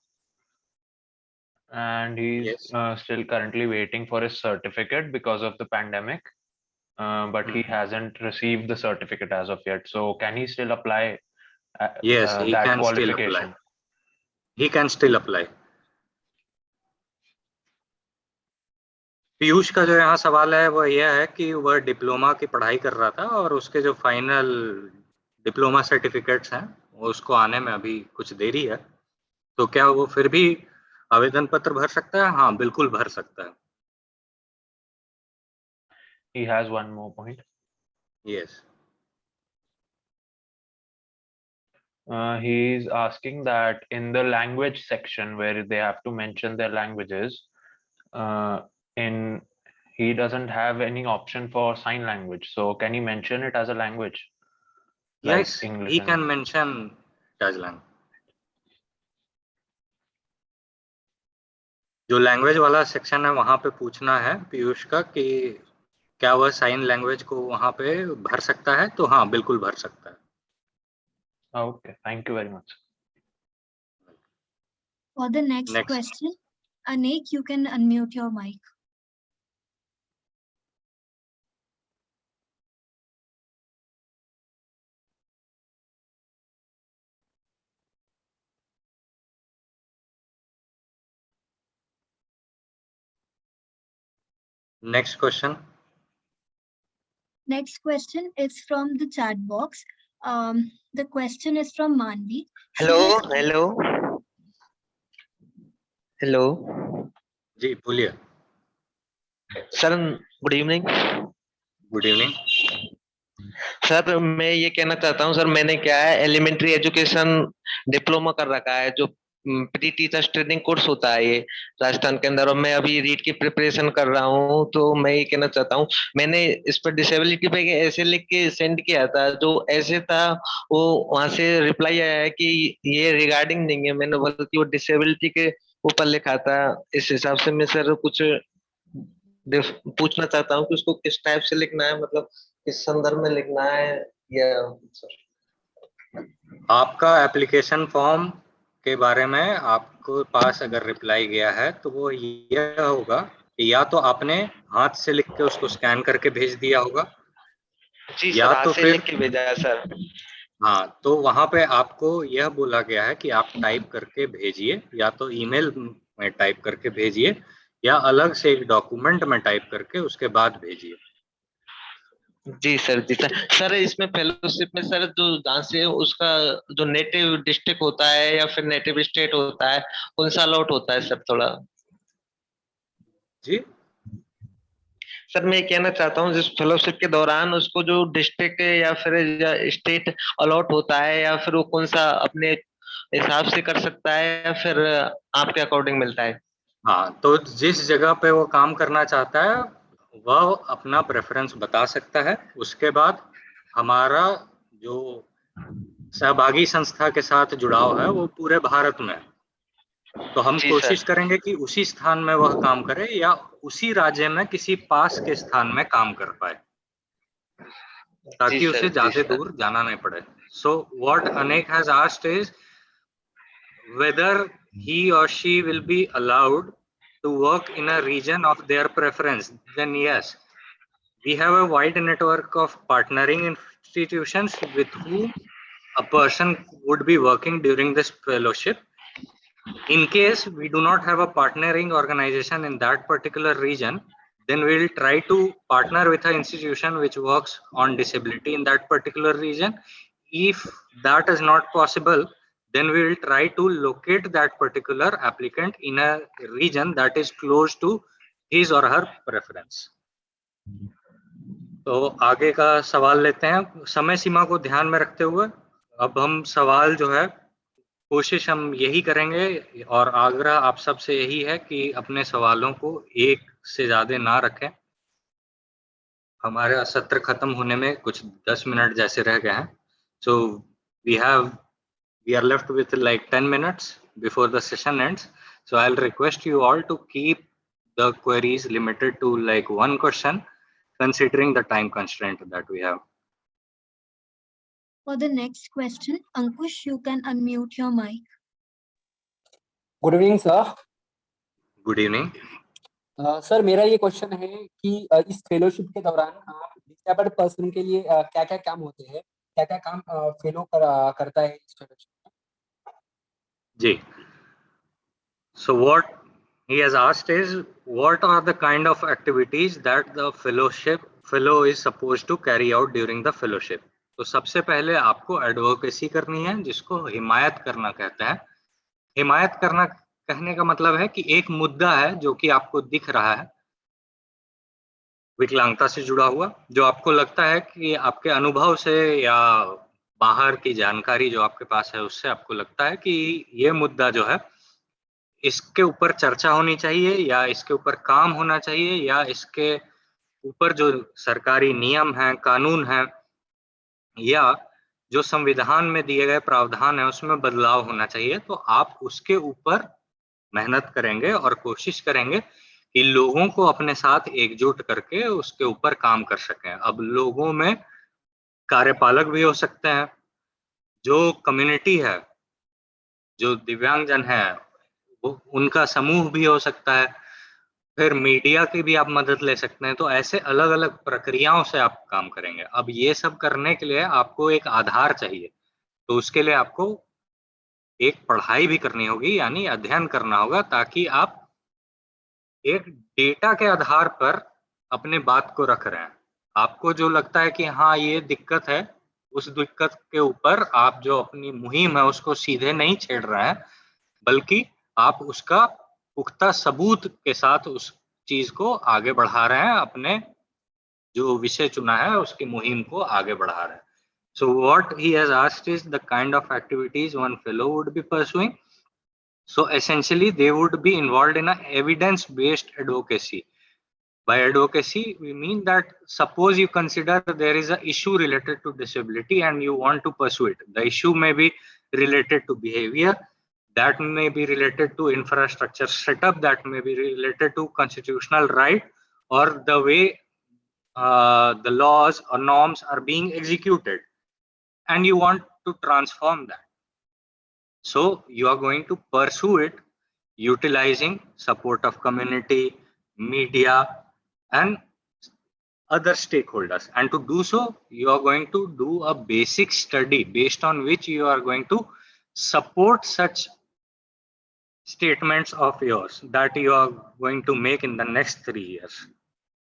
and he's still currently waiting for his certificate because of the pandemic, but he hasn't received the certificate as of yet. So can he still apply Yes, he that can still qualification? apply. He can still apply. Piyush का जो यहाँ सवाल है वो यह है कि वह डिप्लोमा की पढ़ाई कर रहा था और उसके जो फाइनल डिप्लोमा सर्टिफिकेट्स हैं वो उसको आने में अभी कुछ देरी है, तो क्या वो फिर भी आवेदन पत्र भर सकता है? हाँ, बिल्कुल भर सकता है। He has one more point. Yes. He's asking that in the language section where they have to mention their languages, he doesn't have any option for sign language. So can he mention it as a language? Yes, like English he can mention it as language. जो language वाला section है वहां पे पूछना है पीयूष का कि क्या वह साइन लैंग्वेज को वहां पे भर सकता है, तो हाँ बिल्कुल भर सकता है। Okay, thank you very much. For the next question, Anik, you can unmute your mic. Next question. Next question is from the chat box. The question is from Manvi. Hello, hello. Hello. जी बोलिए। Sir good evening. Good evening. Sir मैं ये कहना चाहता हूँ sir, मैंने क्या है elementary education diploma कर रखा है, जो प्री टीचर्स ट्रेनिंग कोर्स होता है ये राजस्थान के अंदर, और मैं अभी रीट की प्रिपरेशन कर रहा हूँ। तो मैं ये कहना चाहता हूँ, मैंने इस पर डिसेबिलिटी पे ऐसे लिख के सेंड किया था, जो ऐसे था वो वहां से रिप्लाई आया है कि ये रिगार्डिंग नहीं है, मैंने बल्कि वो डिसेबिलिटी के ऊपर लिखा था। इस हिसाब से मैं सर कुछ पूछना चाहता हूँ कि उसको किस टाइप से लिखना है, मतलब किस संदर्भ में लिखना है, या आपका एप्लीकेशन फॉर्म के बारे में आपको पास अगर रिप्लाई गया है तो वो यह होगा कि या तो आपने हाथ से लिख के उसको स्कैन करके भेज दिया होगा, जी या सर तो हाथ से फिर लिख के भेजा है सर। हाँ, तो वहां पे आपको यह बोला गया है कि आप टाइप करके भेजिए, या तो ईमेल में टाइप करके भेजिए या अलग से एक डॉक्यूमेंट में टाइप करके उसके बाद भेजिए। जी सर, जी सर। सर इसमें फेलोशिप में सर जो जहाँ से उसका जो नेटिव डिस्ट्रिक्ट होता है या फिर नेटिव स्टेट होता है, कौन सा अलॉट होता है सर थोड़ा? जी सर मैं कहना चाहता हूँ जिस फेलोशिप के दौरान उसको जो डिस्ट्रिक्ट या फिर स्टेट अलॉट होता है, या फिर वो कौन सा अपने हिसाब से कर सकता है या फिर आपके अकॉर्डिंग मिलता है? हाँ, तो जिस जगह पे वो काम करना चाहता है वह अपना प्रेफरेंस बता सकता है। उसके बाद हमारा जो सहभागी संस्था के साथ जुड़ाव है वो पूरे भारत में है, तो हम जी कोशिश सर। करेंगे कि उसी स्थान में वह काम करे या उसी राज्य में किसी पास के स्थान में काम कर पाए, जी ताकि सर, उसे जी ज्यादा सर। दूर जाना नहीं पड़े। So what Anek has asked is whether he or she will be allowed to work in a region of their preference. Then yes, we have a wide network of partnering institutions with whom a person would be working during this fellowship. In case we do not have a partnering organization in that particular region, then we will try to partner with an institution which works on disability in that particular region. If that is not possible, then we will try to locate that particular applicant in a region that is close to his or her preference. तो आगे का सवाल लेते हैं समय सीमा को ध्यान में रखते हुए। अब हम सवाल जो है कोशिश हम यही करेंगे और आग्रह आप सबसे यही है कि अपने सवालों को एक से ज्यादा ना रखें। हमारा सत्र खत्म होने में कुछ 10 मिनट जैसे रह गए हैं, so we are left with like 10 minutes before the session ends, so I'll request you all to keep the queries limited to like one question considering the time constraint that we have. For the next question, Ankush, you can unmute your mic. Good evening sir. Good evening. Sir मेरा ये question है कि इस fellowship के दौरान disabled person के लिए क्या क्या काम होते हैं, क्या क्या काम फेलो करता है इस फेलोशिप में? जी, so what he has asked is what are the kind of activities that the fellow is supposed to carry out during the fellowship. तो सबसे पहले आपको एडवोकेसी करनी है, जिसको हिमायत करना कहते हैं। हिमायत करना कहने का मतलब है कि एक मुद्दा है जो कि आपको दिख रहा है विकलांगता से जुड़ा हुआ, जो आपको लगता है कि आपके अनुभव से या बाहर की जानकारी जो आपके पास है उससे आपको लगता है कि ये मुद्दा जो है इसके ऊपर चर्चा होनी चाहिए या इसके ऊपर काम होना चाहिए या इसके ऊपर जो सरकारी नियम हैं, कानून हैं या जो संविधान में दिए गए प्रावधान है उसमें बदलाव होना चाहिए, तो आप उसके ऊपर मेहनत करेंगे और कोशिश करेंगे कि लोगों को अपने साथ एकजुट करके उसके ऊपर काम कर सकें। अब लोगों में कार्यपालक भी हो सकते हैं, जो कम्युनिटी है, जो दिव्यांगजन है, वो उनका समूह भी हो सकता है, फिर मीडिया की भी आप मदद ले सकते हैं। तो ऐसे अलग-अलग प्रक्रियाओं से आप काम करेंगे। अब ये सब करने के लिए आपको एक आधार चाहिए, तो उसके लिए आपको एक पढ़ाई भी करनी होगी, यानी अध्ययन करना होगा, ताकि आप एक डेटा के आधार पर अपनी बात को रख रहे हैं। आपको जो लगता है कि हाँ, ये दिक्कत है, उस दिक्कत के ऊपर आप जो अपनी मुहिम है उसको सीधे नहीं छेड़ रहे हैं, बल्कि आप उसका पुख्ता सबूत के साथ उस चीज़ को आगे बढ़ा रहे हैं, अपने जो विषय चुना है उसकी मुहिम को आगे बढ़ा रहे हैं। So what he has asked is the kind of activities one fellow would be pursuing. So essentially, they would be involved in a evidence-based advocacy. By advocacy, we mean that suppose you consider there is an issue related to disability and you want to pursue it. The issue may be related to behavior, that may be related to infrastructure setup, that may be related to constitutional right, or the way the laws or norms are being executed, and you want to transform that. So you are going to pursue it utilizing support of community, media, and other stakeholders. And to do so, you are going to do a basic study based on which you are going to support such statements of yours that you are going to make in the next 3 years.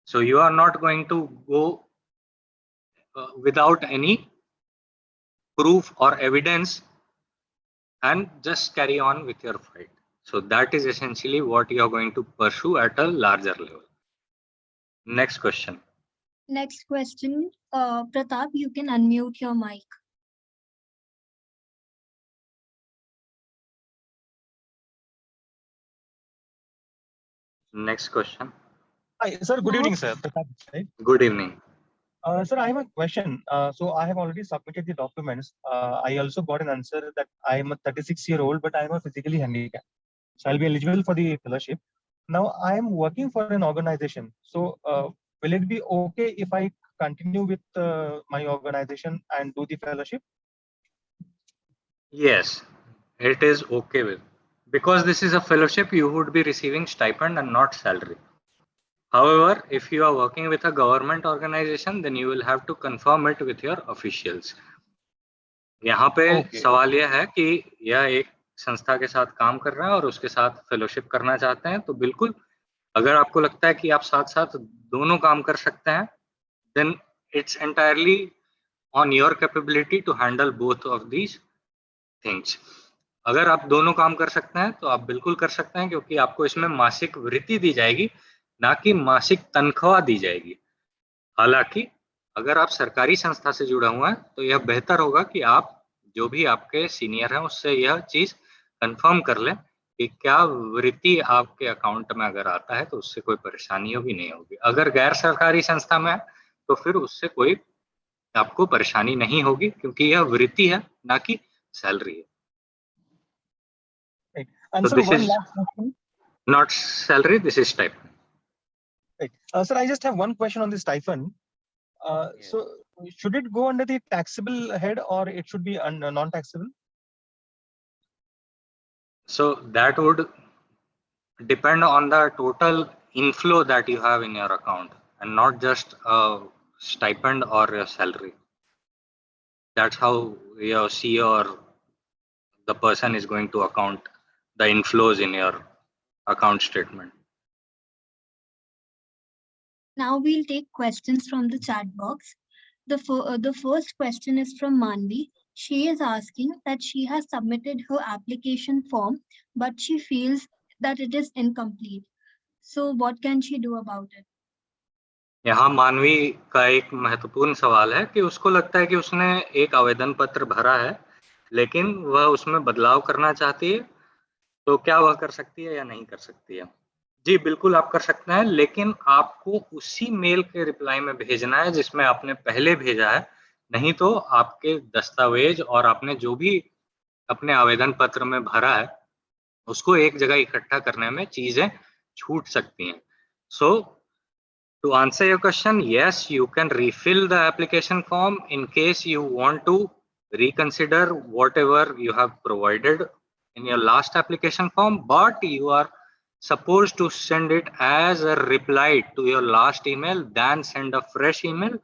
So you are not going to go without any proof or evidence and just carry on with your fight. So that is essentially what you are going to pursue at a larger level. Next question. Next question, Pratap, you can unmute your mic. Next question. Hi, sir. Good evening, sir. Pratap, right? Good evening. Sir, I have a question. So I have already submitted the documents. I also got an answer that I am a 36-year-old, but I am a physically handicapped. So I'll be eligible for the fellowship. Now I am working for an organization. So will it be okay if I continue with my organization and do the fellowship? Yes, it is okay with. Because this is a fellowship, you would be receiving stipend and not salary. However, if you are working with a government organization, then you will have to confirm it with your officials. यहाँ पे सवाल यह है कि यह एक संस्था के साथ काम कर रहा है और उसके साथ फेलोशिप करना चाहते हैं, तो बिल्कुल अगर आपको लगता है कि आप साथ-साथ दोनों काम कर सकते हैं, then it's entirely on your capability to handle both of these things. अगर आप दोनों काम कर सकते हैं, तो आप बिल्कुल कर सकते हैं, क्योंकि आपको इसमें मासिक वृत्ति दी जाएगी, ना कि मासिक तनख्वाह दी जाएगी। हालांकि अगर आप सरकारी संस्था से जुड़ा हुआ है, तो यह बेहतर होगा कि आप जो भी आपके सीनियर हैं उससे यह चीज कंफर्म कर लें कि क्या वृत्ति आपके अकाउंट में अगर आता है तो उससे कोई परेशानी होगी, नहीं होगी। अगर गैर सरकारी संस्था में है तो फिर उससे कोई आपको परेशानी नहीं होगी, क्योंकि यह वृत्ति है, ना कि सैलरी है। And So sir, this one is last question. not salary, this is stipend. Right. Sir, I just have one question on the stipend. So should it go under the taxable head or it should be non-taxable? So that would depend on the total inflow that you have in your account, and not just a stipend or your salary. That's how your CEO or the person is going to account the inflows in your account statement. Now we'll take questions from the chat box. The first question is from Manvi. She is asking that she has submitted her application form, but she feels that it is incomplete. So what can she do about it? यहाँ मानवी का एक महत्वपूर्ण सवाल है कि उसको लगता है कि उसने एक आवेदन पत्र भरा है, लेकिन वह उसमें बदलाव करना चाहती है, तो क्या वह कर सकती है या नहीं कर सकती है? जी बिल्कुल आप कर सकते हैं, लेकिन आपको उसी मेल के रिप्लाई में भेजना है जिसमें आपने पहले भेजा है, नहीं तो आपके दस्तावेज और आपने जो भी अपने आवेदन पत्र में भरा है उसको एक जगह इकट्ठा करने में चीजें छूट सकती हैं. So to answer your question, yes, you can refill the application form in case you want to reconsider whatever you have provided in your last application form, but you are supposed to send it as a reply to your last email, then send a fresh email,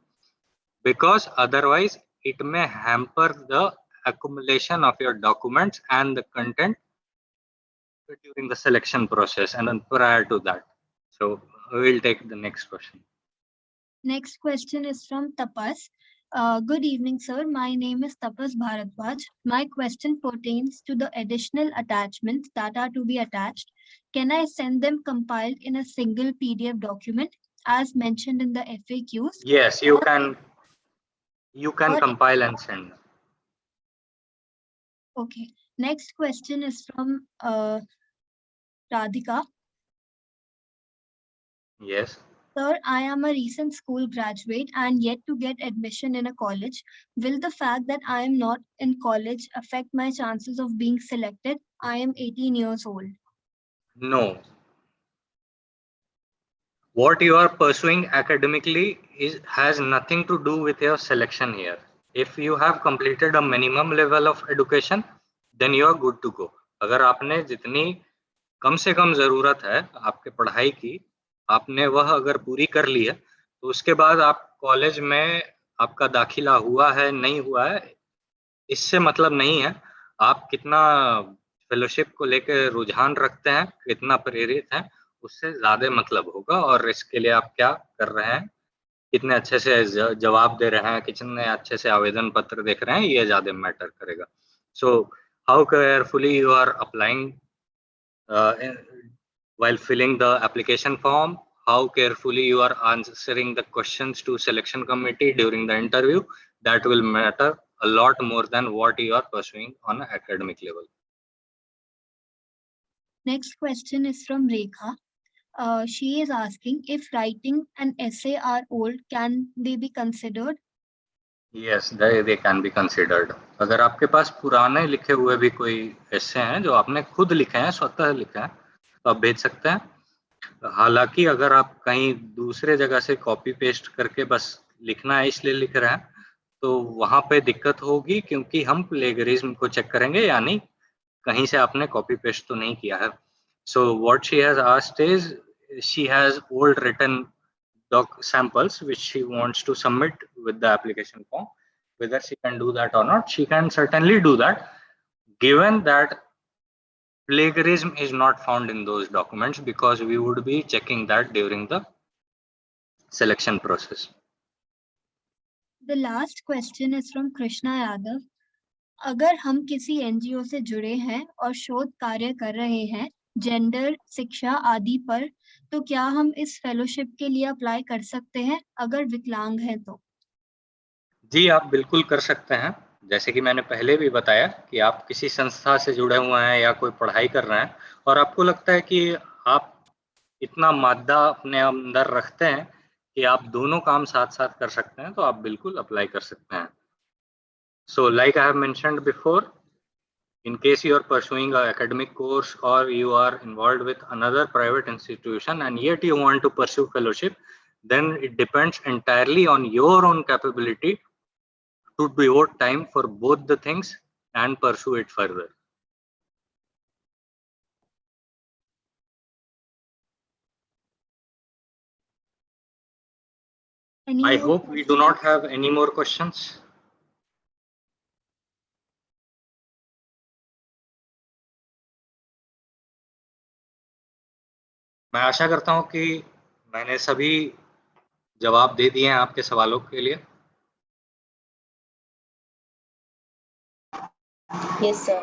because otherwise it may hamper the accumulation of your documents and the content during the selection process and then prior to that. So we will take the next question. Next question is from Tapas. Good evening, sir. My name is Tapas Bharadwaj. My question pertains to the additional attachments that are to be attached. Can I send them compiled in a single PDF document as mentioned in the FAQs? Yes, you can compile and send. Okay. Next question is from Radhika. Yes. Sir, I am a recent school graduate and yet to get admission in a college. Will the fact that I am not in college affect my chances of being selected? I am 18 years old. No. What you are pursuing academically has nothing to do with your selection here. If you have completed a minimum level of education, then you are good to go. अगर आपने जितनी कम से कम जरूरत है आपके पढ़ाई की, आपने वह अगर पूरी कर ली है, तो उसके बाद आप कॉलेज में आपका दाखिला हुआ है नहीं हुआ है, इससे मतलब नहीं है. आप कितना फेलोशिप को लेकर रुझान रखते हैं, कितना प्रेरित हैं, उससे ज्यादा मतलब होगा. और इसके लिए आप क्या कर रहे हैं, कितने अच्छे से जवाब दे रहे हैं, कितने अच्छे से आवेदन पत्र देख रहे हैं, ये ज्यादा मैटर करेगा. So how carefully you are applying while filling the application form, how carefully you are answering the questions to selection committee during the interview, that will matter a lot more than what you are pursuing on an academic level. Next question is from Rekha. She is asking if writing an essay are old, can they be considered? Yes, they can be considered. अगर आपके पास पुराने लिखे हुए भी कोई ऐसे हैं जो आपने खुद लिखे हैं, स्वतः लिखे हैं, तो आप भेज सकते हैं. हालांकि अगर आप कहीं दूसरे जगह से कॉपी पेस्ट करके बस लिखना है इसलिए लिख रहे हैं, तो वहां पे दिक्कत होगी, क्योंकि हम प्लेगरिज्म को चेक करेंगे, यानी कहीं से आपने कॉपी पेस्ट तो नहीं किया है. So what she has asked is, she has old written doc samples which she wants to submit with the application form. Whether she can do that or not, she can certainly do that, given that plagiarism is not found in those documents, because we would be checking that during the selection process. The last question is from Krishna Yadav. अगर हम किसी NGO से जुड़े हैं और शोध कार्य कर रहे हैं जेंडर, शिक्षा आदि पर, तो क्या हम इस फेलोशिप के लिए अप्लाई कर सकते हैं अगर विकलांग हैं तो? जी, आप बिल्कुल कर सकते हैं. जैसे कि मैंने पहले भी बताया कि आप किसी संस्था से जुड़े हुए हैं या कोई पढ़ाई कर रहे हैं और आपको लगता है कि आप इतना मादा अपने अंदर रखते हैं कि आप दोनों काम साथ साथ कर सकते हैं, तो आप बिल्कुल अप्लाई कर सकते हैं. So like I have mentioned before, in case you are pursuing an academic course or you are involved with another private institution and yet you want to pursue fellowship, then it depends entirely on your own capability to devote time for both the things and pursue it further. I hope we do not have any more questions. मैं आशा करता हूं कि मैंने सभी जवाब दे दिए हैं आपके सवालों के लिए. Yes, sir.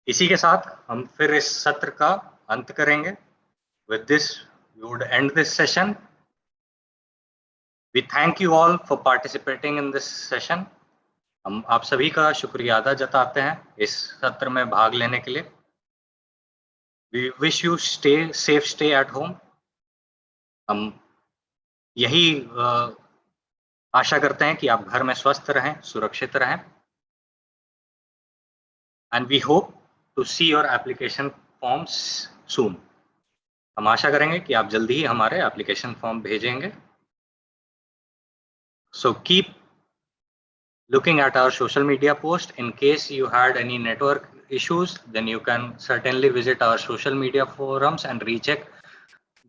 इसी के साथ हम फिर इस सत्र का अंत करेंगे. With this, we would end this session. We thank you all for participating in this session. हम आप सभी का शुक्रिया अदा जताते हैं इस सत्र में भाग लेने के लिए. We wish you stay at home. हम यही आशा करते हैं कि आप घर में स्वस्थ रहें, सुरक्षित रहें. and we hope to see your application forms soon. हम आशा करेंगे कि आप जल्दी ही हमारे एप्लीकेशन फॉर्म भेजेंगे. So keep looking at our social media post. In case you had any network issues, then you can certainly visit our social media forums and recheck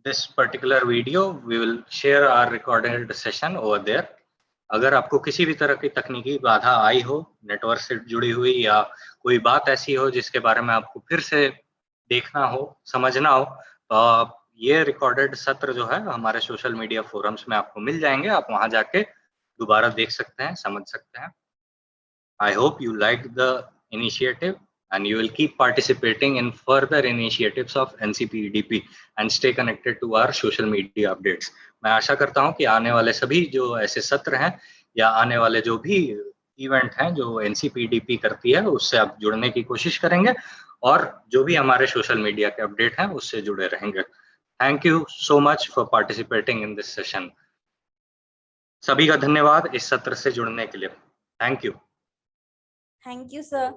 this particular video. We will share our recorded session over there. अगर आपको किसी भी तरह की तकनीकी बाधा आई हो, network से जुड़ी हुई या कोई बात ऐसी हो जिसके बारे में आपको फिर से देखना हो, समझना हो, तो आप ये रिकॉर्डेड सत्र जो है हमारे सोशल मीडिया फोरम्स में आपको मिल जाएंगे. आप वहां जाके दोबारा देख सकते हैं, समझ सकते हैं. I hope you liked the initiative and you will keep participating in further initiatives of NCPDP and stay connected to our social media updates. मैं आशा करता हूं कि आने वाले सभी जो ऐसे सत्र हैं या आने वाले जो भी इवेंट हैं जो NCPDP करती है उससे आप जुड़ने की कोशिश करेंगे और जो भी हमारे सोशल मीडिया के अपडेट हैं उससे जुड़े रहेंगे. Thank you so much for participating in this session. सभी का धन्यवाद इस सत्र से जुड़ने के लिए. Thank you. Thank you, sir.